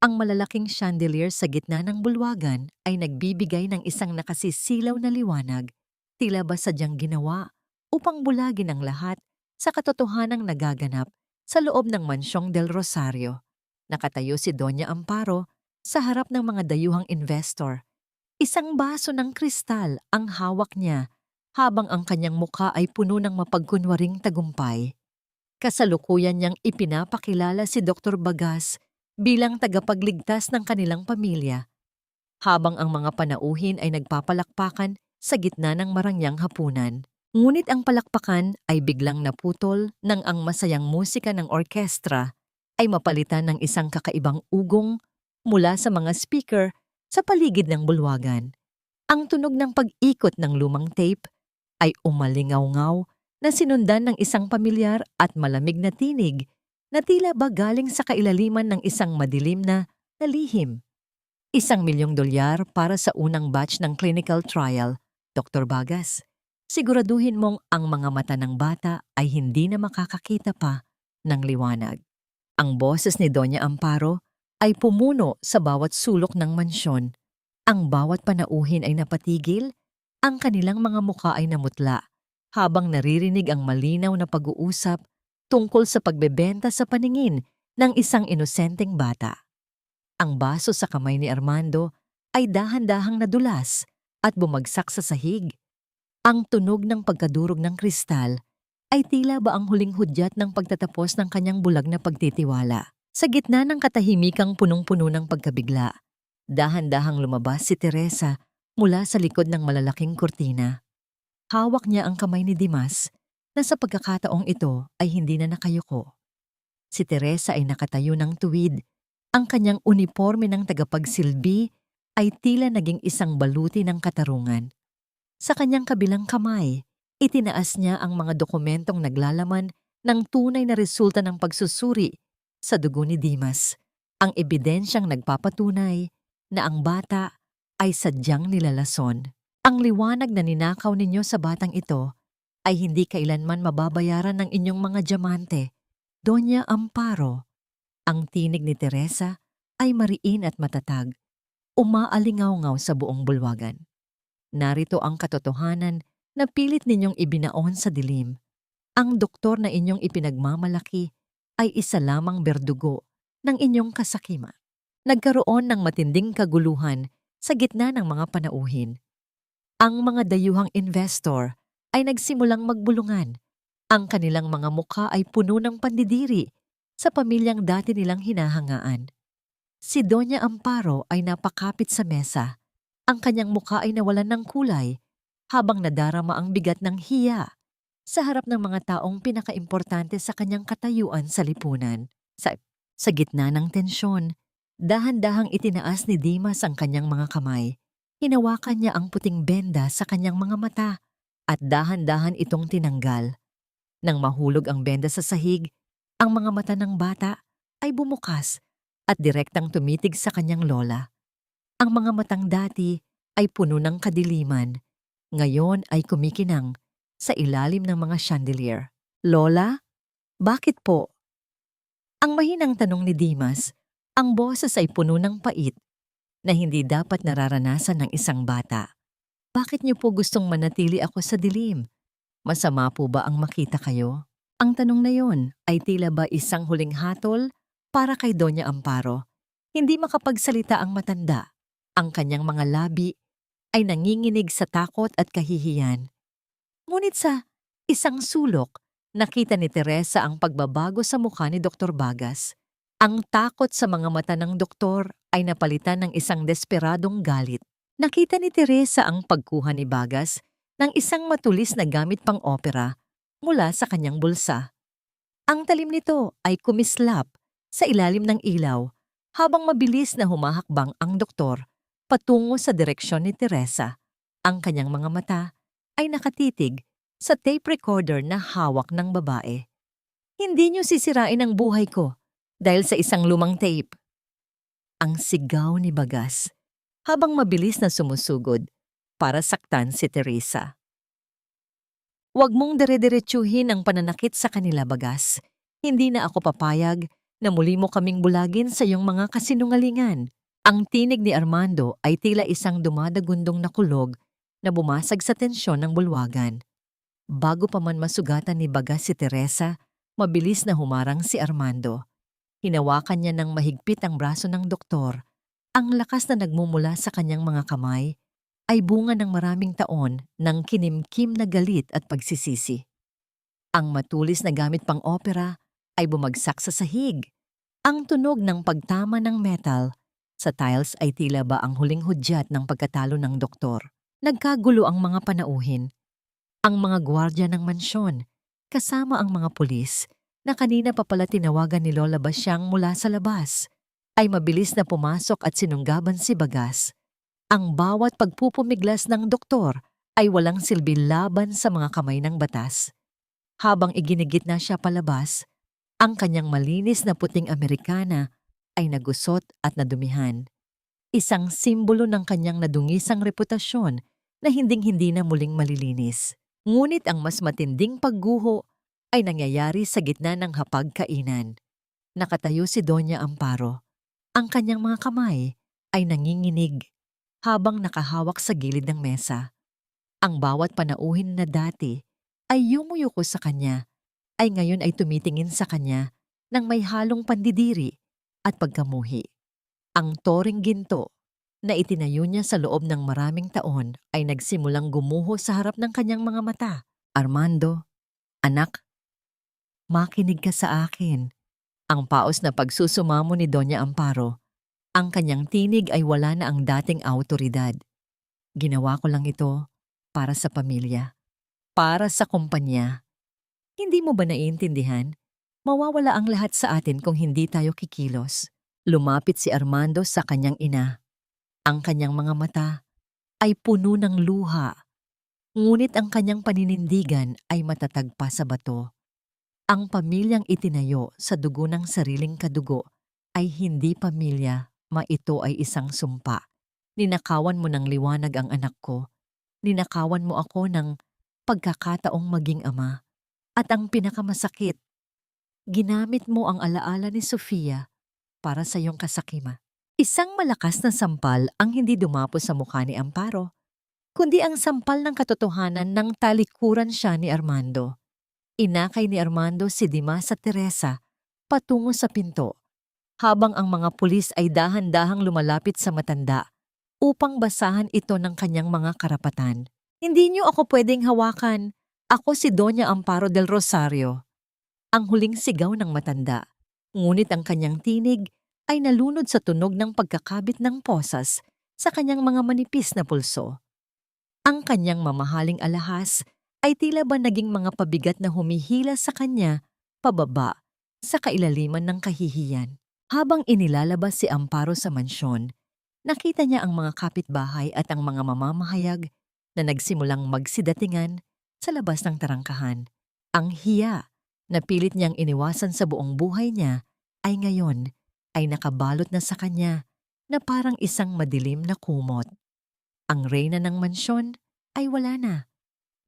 Ang malalaking chandelier sa gitna ng bulwagan ay nagbibigay ng isang nakasisilaw na liwanag, tila ba sadyang ginawa upang bulagin ang lahat sa katotohanang nagaganap sa loob ng mansyong Del Rosario. Nakatayo si Doña Amparo sa harap ng mga dayuhang investor. Isang baso ng kristal ang hawak niya habang ang kanyang mukha ay puno ng mapagkunwaring tagumpay. Kasalukuyan niyang ipinapakilala si Dr. Bagas bilang tagapagligtas ng kanilang pamilya, habang ang mga panauhin ay nagpapalakpakan sa gitna ng marangyang hapunan. Ngunit ang palakpakan ay biglang naputol nang ang masayang musika ng orkestra ay mapalitan ng isang kakaibang ugong mula sa mga speaker sa paligid ng bulwagan. Ang tunog ng pag-ikot ng lumang tape ay umalingaw-ngaw na sinundan ng isang pamilyar at malamig na tinig na tila ba galing sa kailaliman ng isang madilim na lihim. $1,000,000 para sa unang batch ng clinical trial, Dr. Bagas. Siguraduhin mong ang mga mata ng bata ay hindi na makakakita pa ng liwanag. Ang boses ni Doña Amparo ay pumuno sa bawat sulok ng mansyon. Ang bawat panauhin ay napatigil, ang kanilang mga mukha ay namutla habang naririnig ang malinaw na pag-uusap tungkol sa pagbebenta sa paningin ng isang inosenteng bata. Ang baso sa kamay ni Armando ay dahan-dahang nadulas at bumagsak sa sahig. Ang tunog ng pagkadurog ng kristal ay tila ba ang huling hudyat ng pagtatapos ng kanyang bulag na pagtitiwala. Sa gitna ng katahimikang punong-puno ng pagkabigla, dahan-dahang lumabas si Teresa mula sa likod ng malalaking kurtina. Hawak niya ang kamay ni Dimas na sa pagkakataong ito ay hindi na nakayuko. Si Teresa ay nakatayo ng tuwid. Ang kanyang uniporme ng tagapagsilbi ay tila naging isang baluti ng katarungan. Sa kanyang kabilang kamay, itinaas niya ang mga dokumentong naglalaman ng tunay na resulta ng pagsusuri sa dugo ni Dimas, ang ebidensyang nagpapatunay na ang bata ay sadyang nilalason. Ang liwanag na ninakaw ninyo sa batang ito ay hindi kailanman mababayaran ng inyong mga diamante. Doña Amparo, ang tinig ni Teresa ay mariin at matatag, umaalingaw-ngaw sa buong bulwagan. Narito ang katotohanan na pilit ninyong ibinaon sa dilim. Ang doktor na inyong ipinagmamalaki ay isa lamang berdugo ng inyong kasakiman. Nagkaroon ng matinding kaguluhan sa gitna ng mga panauhin. Ang mga dayuhang investor ay nagsimulang magbulungan. Ang kanilang mga mukha ay puno ng pandidiri sa pamilyang dati nilang hinahangaan. Si Doña Amparo ay napakapit sa mesa. Ang kanyang mukha ay nawalan ng kulay habang nadarama ang bigat ng hiya sa harap ng mga taong pinakaimportante sa kanyang katayuan sa lipunan. Sa gitna ng tensyon, dahan-dahang itinaas ni Dimas ang kanyang mga kamay. Hinawakan niya ang puting benda sa kanyang mga mata at dahan-dahan itong tinanggal. Nang mahulog ang benda sa sahig, ang mga mata ng bata ay bumukas at direktang tumitig sa kanyang lola. Ang mga matang dati ay puno ng kadiliman, ngayon ay kumikinang sa ilalim ng mga chandelier. Lola, bakit po? Ang mahinang tanong ni Dimas, ang boses ay puno ng pait na hindi dapat nararanasan ng isang bata. Bakit niyo po gustong manatili ako sa dilim? Masama po ba ang makita kayo? Ang tanong na yon ay tila ba isang huling hatol para kay Doña Amparo. Hindi makapagsalita ang matanda. Ang kanyang mga labi ay nanginginig sa takot at kahihiyan. Ngunit sa isang sulok, nakita ni Teresa ang pagbabago sa mukha ni Dr. Bagas. Ang takot sa mga mata ng doktor ay napalitan ng isang desperadong galit. Nakita ni Teresa ang pagkuha ni Bagas ng isang matulis na gamit pang opera mula sa kanyang bulsa. Ang talim nito ay kumislap sa ilalim ng ilaw habang mabilis na humahakbang ang doktor patungo sa direksyon ni Teresa. Ang kanyang mga mata ay nakatitig sa tape recorder na hawak ng babae. Hindi niyo sisirain ang buhay ko dahil sa isang lumang tape. Ang sigaw ni Bagas habang mabilis na sumusugod para saktan si Teresa. Huwag mong dire-diretsuhin ang pananakit sa kanila, Bagas. Hindi na ako papayag na muli mo kaming bulagin sa iyong mga kasinungalingan. Ang tinig ni Armando ay tila isang dumadagundong na kulog na bumasag sa tensyon ng bulwagan. Bago pa man masugatan ni Bagas si Teresa, mabilis na humarang si Armando. Hinawakan niya ng mahigpit ang braso ng doktor. Ang lakas na nagmumula sa kanyang mga kamay ay bunga ng maraming taon ng kinimkim na galit at pagsisisi. Ang matulis na gamit pang opera ay bumagsak sa sahig. Ang tunog ng pagtama ng metal sa tiles ay tila ba ang huling hudyat ng pagkatalo ng doktor. Nagkagulo ang mga panauhin. Ang mga gwardya ng mansyon, kasama ang mga pulis, na kanina pa pala tinawagan ni Lola Basyang mula sa labas, ay mabilis na pumasok at sinunggaban si Bagas. Ang bawat pagpupumiglas ng doktor ay walang silbi laban sa mga kamay ng batas. Habang iginigit na siya palabas, ang kanyang malinis na puting Amerikana ay nagusot at nadumihan. Isang simbolo ng kanyang nadungisang reputasyon na hinding-hindi na muling malilinis. Ngunit ang mas matinding pagguho ay nangyayari sa gitna ng hapagkainan. Nakatayo si Doña Amparo. Ang kanyang mga kamay ay nanginginig habang nakahawak sa gilid ng mesa. Ang bawat panauhin na dati ay yumuyuko sa kanya, ay ngayon ay tumitingin sa kanya ng may halong pandidiri at pagkamuhi. Ang toring ginto na itinayo niya sa loob ng maraming taon ay nagsimulang gumuho sa harap ng kanyang mga mata. Armando, anak, makinig ka sa akin. Ang paos na pagsusumamo ni Doña Amparo, ang kanyang tinig ay wala na ang dating awtoridad. Ginawa ko lang ito para sa pamilya, para sa kumpanya. Hindi mo ba naiintindihan? Mawawala ang lahat sa atin kung hindi tayo kikilos. Lumapit si Armando sa kanyang ina. Ang kanyang mga mata ay puno ng luha, ngunit ang kanyang paninindigan ay matatag pa sa bato. Ang pamilyang itinayo sa dugo ng sariling kadugo ay hindi pamilya, ito ay isang sumpa. Ninakawan mo ng liwanag ang anak ko. Ninakawan mo ako ng pagkakataong maging ama. At ang pinakamasakit, ginamit mo ang alaala ni Sofia para sa iyong kasakima. Isang malakas na sampal ang hindi dumapo sa mukha ni Amparo, kundi ang sampal ng katotohanan ng talikuran siya ni Armando. Inakay ni Armando si Dimas at Teresa patungo sa pinto, habang ang mga pulis ay dahan-dahang lumalapit sa matanda upang basahan ito ng kanyang mga karapatan. Hindi niyo ako pwedeng hawakan. Ako si Doña Amparo del Rosario. Ang huling sigaw ng matanda, ngunit ang kanyang tinig ay nalunod sa tunog ng pagkakabit ng posas sa kanyang mga manipis na pulso. Ang kanyang mamahaling alahas ay tila ba naging mga pabigat na humihila sa kanya pababa sa kailaliman ng kahihiyan. Habang inilalabas si Amparo sa mansyon, nakita niya ang mga kapitbahay at ang mga mamamahayag na nagsimulang magsidatingan sa labas ng tarangkahan. Ang hiya na pilit niyang iniwasan sa buong buhay niya ay ngayon ay nakabalot na sa kanya na parang isang madilim na kumot. Ang reyna ng mansyon ay wala na.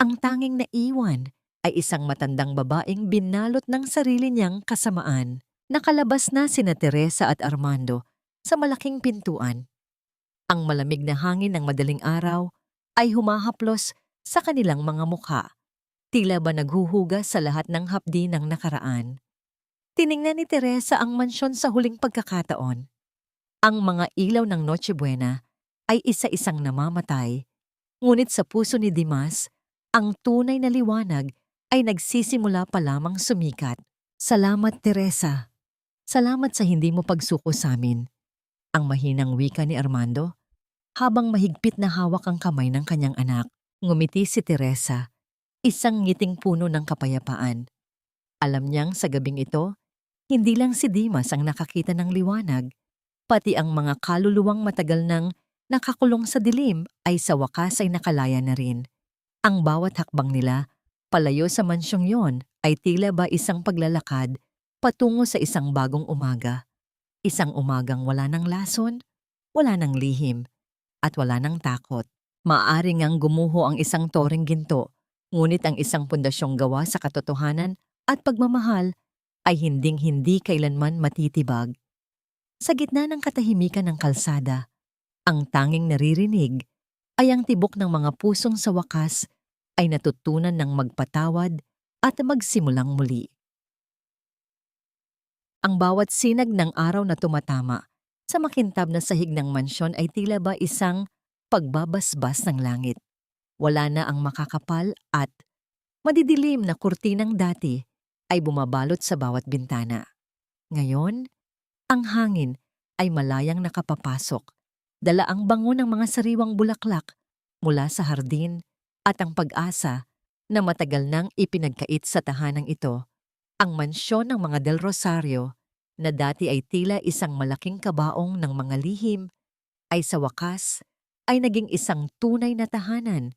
Ang tanging naiwan ay isang matandang babaeng binalot ng sarili niyang kasamaan. Nakalabas na sina Teresa at Armando sa malaking pintuan. Ang malamig na hangin ng madaling araw ay humahaplos sa kanilang mga mukha. Tila ba naghuhugas sa lahat ng hapdi ng nakaraan. Tiningnan ni Teresa ang mansyon sa huling pagkakataon. Ang mga ilaw ng Noche Buena ay isa-isang namamatay, ngunit sa puso ni Dimas, ang tunay na liwanag ay nagsisimula pa lamang sumikat. Salamat, Teresa. Salamat sa hindi mo pagsuko sa amin. Ang mahinang wika ni Armando, habang mahigpit na hawak ang kamay ng kanyang anak. Ngumiti si Teresa, isang ngiting puno ng kapayapaan. Alam niyang sa gabing ito, hindi lang si Dimas ang nakakita ng liwanag, pati ang mga kaluluwang matagal nang nakakulong sa dilim ay sa wakas ay nakalaya na rin. Ang bawat hakbang nila palayo sa mansyong yon ay tila ba isang paglalakad patungo sa isang bagong umaga. Isang umagang wala ng lason, wala ng lihim, at wala ng takot. Maaring ang gumuho ang isang toreng ginto, ngunit ang isang pundasyong gawa sa katotohanan at pagmamahal ay hinding-hindi kailanman matitibag. Sa gitna ng katahimikan ng kalsada, ang tanging naririnig ay ang tibok ng mga pusong sa wakas ay natutunan ng magpatawad at magsimulang muli. Ang bawat sinag ng araw na tumatama sa makintab na sahig ng mansyon ay tila ba isang pagbabasbas ng langit. Wala na ang makakapal at madidilim na kurtinang dati ay bumabalot sa bawat bintana. Ngayon, ang hangin ay malayang nakapapasok, dala ang bango ng mga sariwang bulaklak mula sa hardin at ang pag-asa na matagal nang ipinagkait sa tahanang ito. Ang mansyon ng mga Del Rosario, na dati ay tila isang malaking kabaong ng mga lihim, ay sa wakas ay naging isang tunay na tahanan,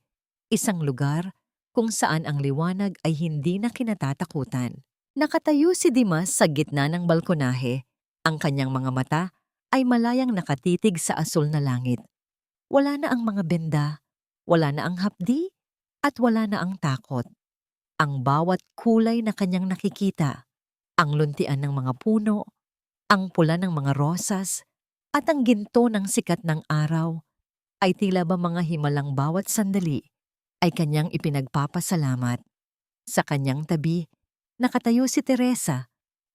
isang lugar kung saan ang liwanag ay hindi na kinatatakutan. Nakatayo si Dimas sa gitna ng balkonahe. Ang kanyang mga mata ay malayang nakatitig sa asul na langit. Wala na ang mga benda, wala na ang hapdi, at wala na ang takot. Ang bawat kulay na kanyang nakikita, ang luntian ng mga puno, ang pula ng mga rosas, at ang ginto ng sikat ng araw, ay tila ba mga himalang bawat sandali ay kanyang ipinagpapasalamat. Sa kanyang tabi, nakatayo si Teresa.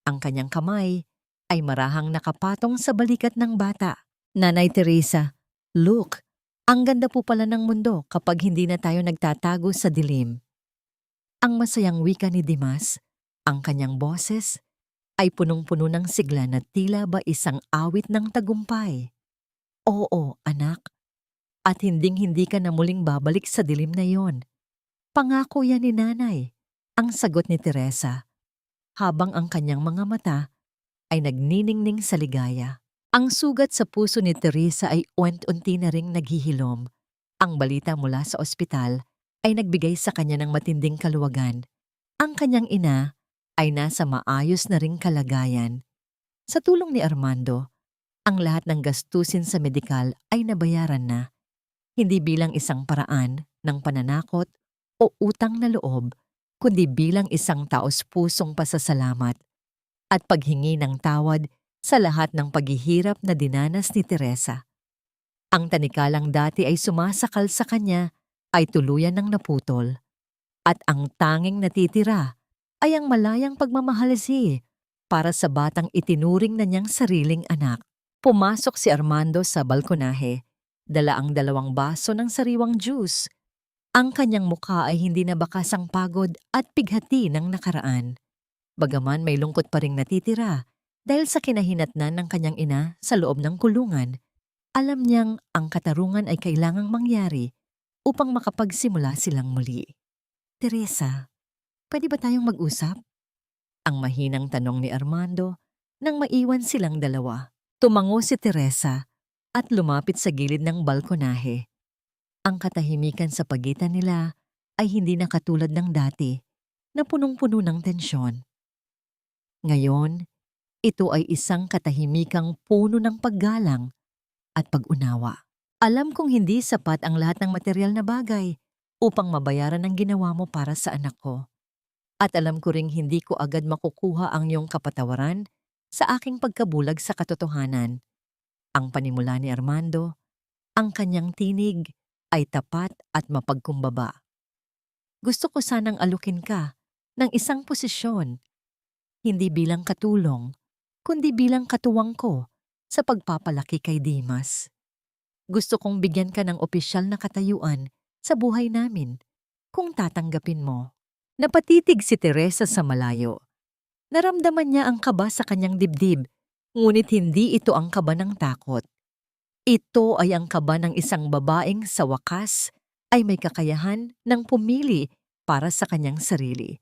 Ang kanyang kamay ay marahang nakapatong sa balikat ng bata. Nanay Teresa, Look, ang ganda po pala ng mundo kapag hindi na tayo nagtatago sa dilim. Ang masayang wika ni Dimas, ang kanyang boses, ay punong-puno ng sigla na tila ba isang awit ng tagumpay. Oo, anak, at hinding-hindi ka na muling babalik sa dilim na yon. Pangako yan ni nanay, ang sagot ni Teresa, habang ang kanyang mga mata ay nagniningning sa ligaya. Ang sugat sa puso ni Teresa ay unti na ring naghihilom. Ang balita mula sa ospital ay nagbigay sa kanya ng matinding kaluwagan. Ang kanyang ina ay nasa maayos na ring kalagayan. Sa tulong ni Armando, ang lahat ng gastusin sa medikal ay nabayaran na, hindi bilang isang paraan ng pananakot o utang na loob, kundi bilang isang taos-pusong pasasalamat at paghingi ng tawad sa lahat ng paghihirap na dinanas ni Teresa. Ang tanikalang dati ay sumasakal sa kanya ay tuluyan ng naputol, at ang tanging natitira ay ang malayang pagmamahalisi para sa batang itinuring na niyang sariling anak. Pumasok si Armando sa balkonahe, dala ang 2 baso ng sariwang juice. Ang kanyang mukha ay hindi na bakasang pagod at pighati ng nakaraan. Bagaman may lungkot pa ring natitira dahil sa kinahinatnan ng kanyang ina sa loob ng kulungan, alam niyang ang katarungan ay kailangang mangyari upang makapagsimula silang muli. Teresa, pwede ba tayong mag-usap? Ang mahinang tanong ni Armando nang maiwan silang dalawa. Tumango si Teresa at lumapit sa gilid ng balkonahe. Ang katahimikan sa pagitan nila ay hindi na katulad ng dati na punong-puno ng tensyon. Ngayon, ito ay isang katahimikang puno ng paggalang at pag-unawa. Alam kong hindi sapat ang lahat ng material na bagay upang mabayaran ang ginawa mo para sa anak ko. At alam ko ring hindi ko agad makukuha ang iyong kapatawaran sa aking pagkabulag sa katotohanan. Ang panimula ni Armando, ang kanyang tinig ay tapat at mapagkumbaba. Gusto ko sanang alukin ka ng isang posisyon, hindi bilang katulong, kundi bilang katuwang ko sa pagpapalaki kay Dimas. Gusto kong bigyan ka ng opisyal na katayuan sa buhay namin kung tatanggapin mo. Napatitig si Teresa sa malayo. Naramdaman niya ang kaba sa kanyang dibdib, ngunit hindi ito ang kaba ng takot. Ito ay ang kaba ng isang babaeng sa wakas ay may kakayahan ng pumili para sa kanyang sarili.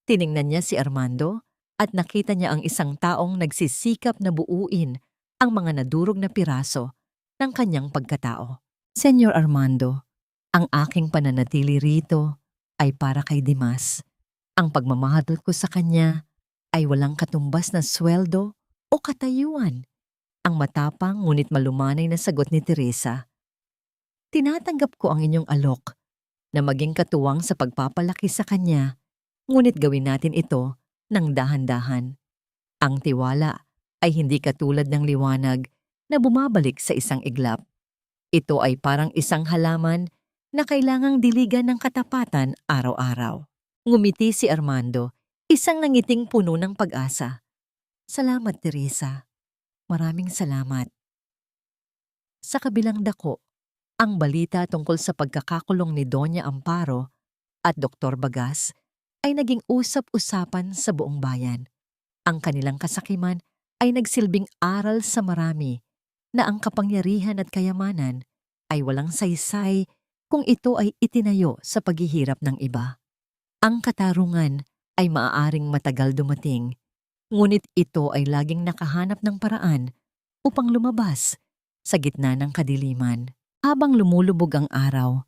Tiningnan niya si Armando at nakita niya ang isang taong nagsisikap na buuin ang mga nadurog na piraso ng kanyang pagkatao. Senyor Armando, ang aking pananatili rito ay para kay Dimas. Ang pagmamahal ko sa kanya ay walang katumbas na sweldo o katayuan. Ang matapang ngunit malumanay na sagot ni Teresa. Tinatanggap ko ang inyong alok na maging katuwang sa pagpapalaki sa kanya, ngunit gawin natin ito ng dahan-dahan. Ang tiwala ay hindi katulad ng liwanag na bumabalik sa isang iglap. Ito ay parang isang halaman na kailangang diligan ng katapatan araw-araw. Ngumiti si Armando, isang nangiting puno ng pag-asa. Salamat, Teresa. Maraming salamat. Sa kabilang dako, ang balita tungkol sa pagkakakulong ni Doña Amparo at Dr. Bagas ay naging usap-usapan sa buong bayan. Ang kanilang kasakiman ay nagsilbing aral sa marami na ang kapangyarihan at kayamanan ay walang saysay kung ito ay itinayo sa paghihirap ng iba. Ang katarungan ay maaaring matagal dumating, ngunit ito ay laging nakahanap ng paraan upang lumabas sa gitna ng kadiliman. Habang lumulubog ang araw,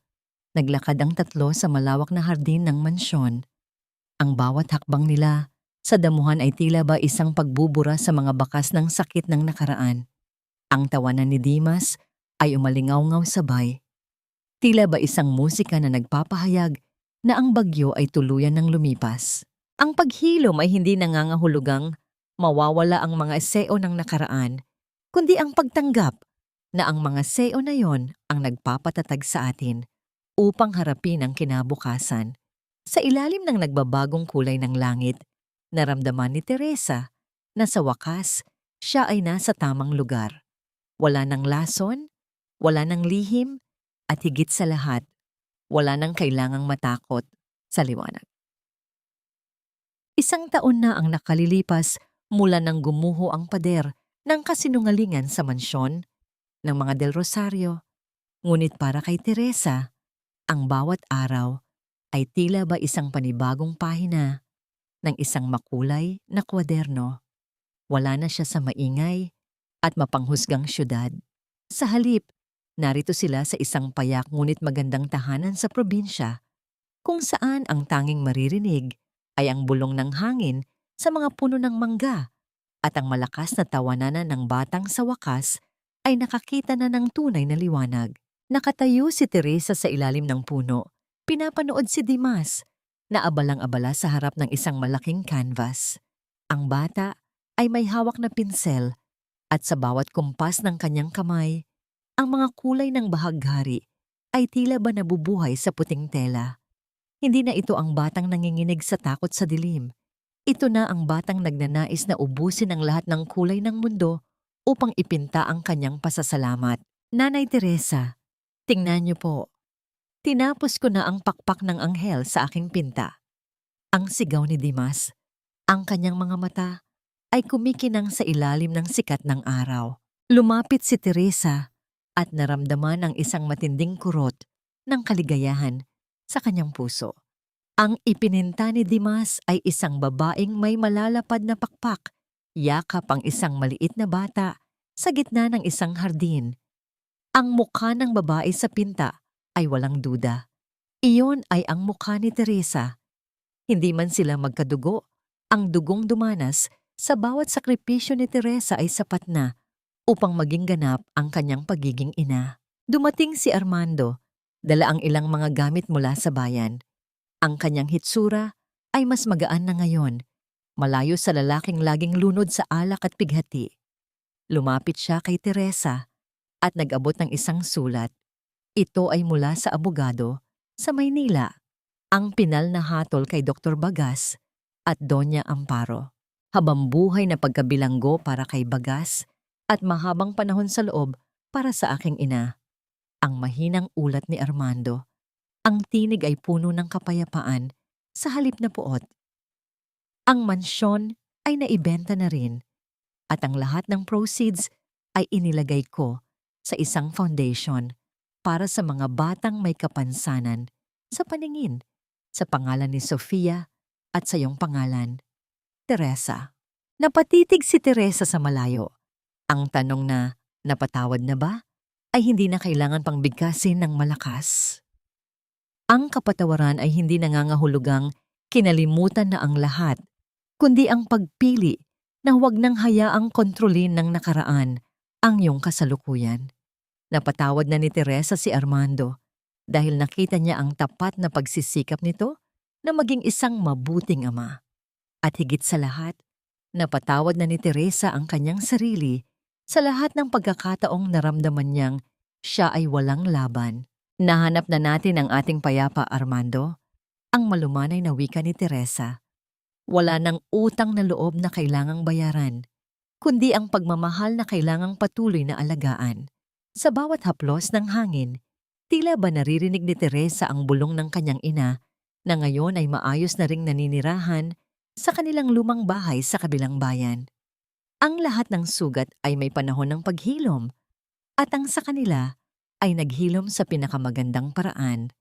naglakad ang tatlo sa malawak na hardin ng mansyon. Ang bawat hakbang nila sa damuhan ay tila ba isang pagbubura sa mga bakas ng sakit ng nakaraan. Ang tawanan ni Dimas ay umalingaw-ngaw sabay. Tila ba isang musika na nagpapahayag na ang bagyo ay tuluyan ng lumipas. Ang paghilom ay hindi nangangahulugang mawawala ang mga seo ng nakaraan, kundi ang pagtanggap na ang mga seo na yon ang nagpapatatag sa atin upang harapin ang kinabukasan. Sa ilalim ng nagbabagong kulay ng langit, naramdaman ni Teresa na sa wakas siya ay nasa tamang lugar. Wala ng lason, Wala nang lihim at higit sa lahat, wala nang kailangang matakot sa liwanag. 1 taon na ang nakalilipas mula nang gumuho ang pader ng kasinungalingan sa mansyon ng mga Del Rosario. Ngunit para kay Teresa, ang bawat araw ay tila ba isang panibagong pahina ng isang makulay na kwaderno. Wala na siya sa maingay at mapanghusgang syudad. Sa halip, narito sila sa isang payak ngunit magandang tahanan sa probinsya, kung saan ang tanging maririnig ay ang bulong ng hangin sa mga puno ng mangga at ang malakas na tawanan ng batang sa wakas ay nakakita na ng tunay na liwanag. Nakatayo si Teresa sa ilalim ng puno. Pinapanood si Dimas na abalang-abala sa harap ng isang malaking canvas. Ang bata ay may hawak na pinsel at sa bawat kumpas ng kanyang kamay, ang mga kulay ng bahaghari ay tila ba nabubuhay sa puting tela. Hindi na ito ang batang nanginginig sa takot sa dilim. Ito na ang batang nagnanais na ubusin ang lahat ng kulay ng mundo upang ipinta ang kanyang pasasalamat. Nanay Teresa, tingnan niyo po. Tinapos ko na ang pakpak ng anghel sa aking pinta. Ang sigaw ni Dimas. Ang kanyang mga mata ay kumikinang sa ilalim ng sikat ng araw. Lumapit si Teresa at naramdaman ang isang matinding kurot ng kaligayahan sa kanyang puso. Ang ipininta ni Dimas ay isang babaeng may malalapad na pakpak, yakap ang isang maliit na bata sa gitna ng isang hardin. Ang mukha ng babae sa pinta ay walang duda. Iyon ay ang mukha ni Teresa. Hindi man sila magkadugo, ang dugong dumanas sa bawat sakripisyo ni Teresa ay sapat na upang maging ganap ang kanyang pagiging ina. Dumating si Armando, dala ang ilang mga gamit mula sa bayan. Ang kanyang hitsura ay mas magaan na ngayon, malayo sa lalaking laging lunod sa alak at pighati. Lumapit siya kay Teresa at nag-abot ng isang sulat. Ito ay mula sa abogado sa Maynila, ang pinal na hatol kay Dr. Bagas at Doña Amparo. Habambuhay na pagkabilanggo para kay Bagas at mahabang panahon sa loob para sa aking ina. Ang mahinang ulat ni Armando. Ang tinig ay puno ng kapayapaan sa halip na puot. Ang mansyon ay naibenta na rin at ang lahat ng proceeds ay inilagay ko sa isang foundation para sa mga batang may kapansanan sa paningin, sa pangalan ni Sofia at sa iyong pangalan, Teresa. Napatitig si Teresa sa malayo. Ang tanong na, napatawad na ba, ay hindi na kailangan pang bigkasin ng malakas. Ang kapatawaran ay hindi nangangahulugang kinalimutan na ang lahat, kundi ang pagpili na huwag nang hayaang kontrolin ng nakaraan ang iyong kasalukuyan. Napatawad na ni Teresa si Armando dahil nakita niya ang tapat na pagsisikap nito na maging isang mabuting ama. At higit sa lahat, napatawad na ni Teresa ang kanyang sarili sa lahat ng pagkakataong naramdaman niyang siya ay walang laban. Nahanap na natin ang ating payapa, Armando. Ang malumanay na wika ni Teresa. Wala nang utang na loob na kailangang bayaran, kundi ang pagmamahal na kailangang patuloy na alagaan. Sa bawat haplos ng hangin, tila ba naririnig ni Teresa ang bulong ng kanyang ina na ngayon ay maayos na ring naninirahan sa kanilang lumang bahay sa kabilang bayan. Ang lahat ng sugat ay may panahon ng paghilom at ang sa kanila ay naghilom sa pinakamagandang paraan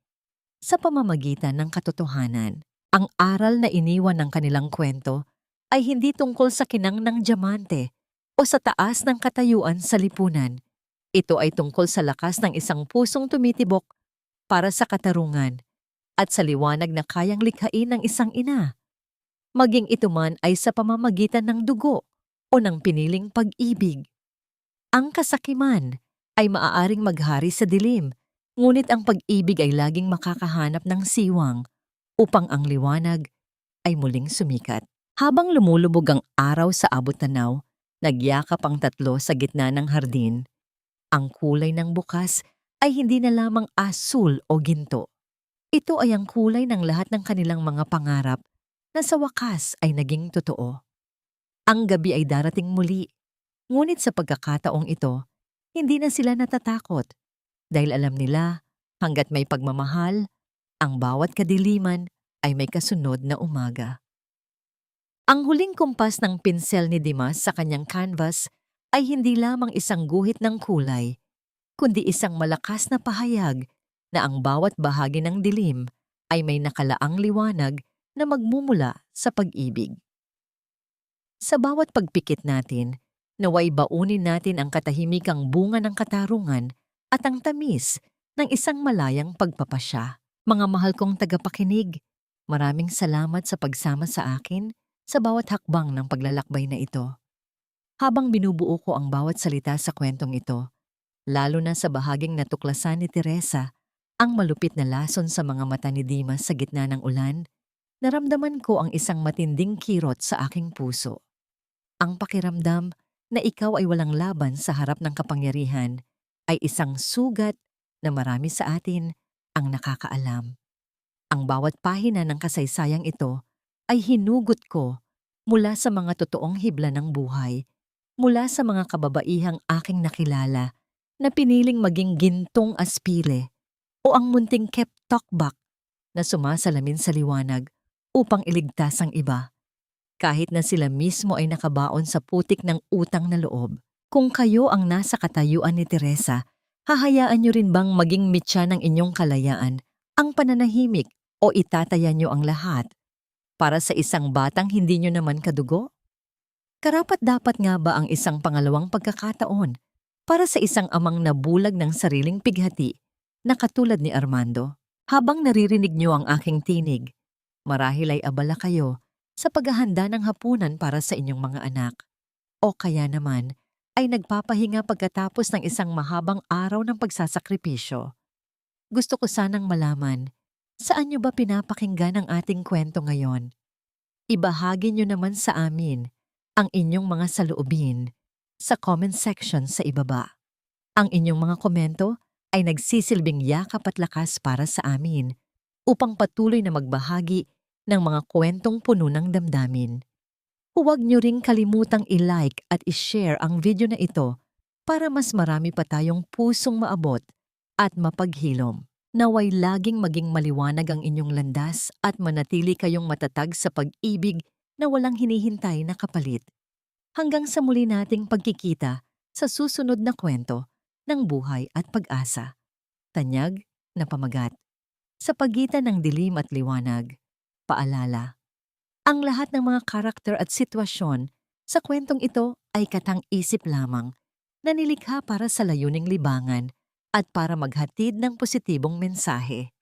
sa pamamagitan ng katotohanan. Ang aral na iniwan ng kanilang kwento ay hindi tungkol sa kinang ng diamante o sa taas ng katayuan sa lipunan. Ito ay tungkol sa lakas ng isang pusong tumitibok para sa katarungan at sa liwanag na kayang likhain ng isang ina. Maging ito man ay sa pamamagitan ng dugo o ng piniling pag-ibig. Ang kasakiman ay maaaring maghari sa dilim, ngunit ang pag-ibig ay laging makakahanap ng siwang upang ang liwanag ay muling sumikat. Habang lumulubog ang araw sa abot-tanaw, nagyakap ang tatlo sa gitna ng hardin. Ang kulay ng bukas ay hindi na lamang asul o ginto. Ito ay ang kulay ng lahat ng kanilang mga pangarap na sa wakas ay naging totoo. Ang gabi ay darating muli, ngunit sa pagkakataong ito, hindi na sila natatakot Dahil alam nila, hanggat may pagmamahal, ang bawat kadiliman ay may kasunod na umaga. Ang huling kumpas ng pinsel ni Dimas sa kanyang canvas ay hindi lamang isang guhit ng kulay, kundi isang malakas na pahayag na ang bawat bahagi ng dilim ay may nakalaang liwanag na magmumula sa pag-ibig. Sa bawat pagpikit natin, naway baunin natin ang katahimikang bunga ng katarungan at ang tamis ng isang malayang pagpapasya. Mga mahal kong tagapakinig, maraming salamat sa pagsama sa akin sa bawat hakbang ng paglalakbay na ito. Habang binubuo ko ang bawat salita sa kwentong ito, lalo na sa bahaging natuklasan ni Teresa, ang malupit na lason sa mga mata ni Dimas sa gitna ng ulan, naramdaman ko ang isang matinding kirot sa aking puso. Ang pakiramdam na ikaw ay walang laban sa harap ng kapangyarihan ay isang sugat na marami sa atin ang nakakaalam. Ang bawat pahina ng kasaysayang ito ay hinugot ko mula sa mga totoong hibla ng buhay, mula sa mga kababaihang aking nakilala na piniling maging gintong aspile o ang munting kep-tokbak na sumasalamin sa liwanag upang iligtas ang iba. Kahit na sila mismo ay nakabaon sa putik ng utang na loob. Kung kayo ang nasa katayuan ni Teresa, hahayaan niyo rin bang maging mitya ng inyong kalayaan ang pananahimik o itataya niyo ang lahat para sa isang batang hindi niyo naman kadugo? Karapat-dapat nga ba ang isang pangalawang pagkakataon para sa isang amang nabulag ng sariling pighati na katulad ni Armando? Habang naririnig niyo ang aking tinig, marahil ay abala kayo sa paghahanda ng hapunan para sa inyong mga anak. O kaya naman ay nagpapahinga pagkatapos ng isang mahabang araw ng pagsasakripisyo. Gusto ko sanang malaman, saan niyo ba pinapakinggan ang ating kwento ngayon? Ibahagi niyo naman sa amin ang inyong mga saloobin sa comment section sa ibaba. Ang inyong mga komento ay nagsisilbing yakap at lakas para sa amin upang patuloy na magbahagi ng mga kwentong puno ng damdamin. Huwag niyo ring kalimutang i-like at i-share ang video na ito para mas marami pa tayong pusong maabot at mapaghilom. Naway laging maging maliwanag ang inyong landas at manatili kayong matatag sa pag-ibig na walang hinihintay na kapalit. Hanggang sa muli nating pagkikita sa susunod na kwento ng buhay at pag-asa. Tanyag na pamagat. Sa pagitan ng dilim at liwanag, paalala. Ang lahat ng mga karakter at sitwasyon sa kwentong ito ay katang-isip lamang na nilikha para sa layuning libangan at para maghatid ng positibong mensahe.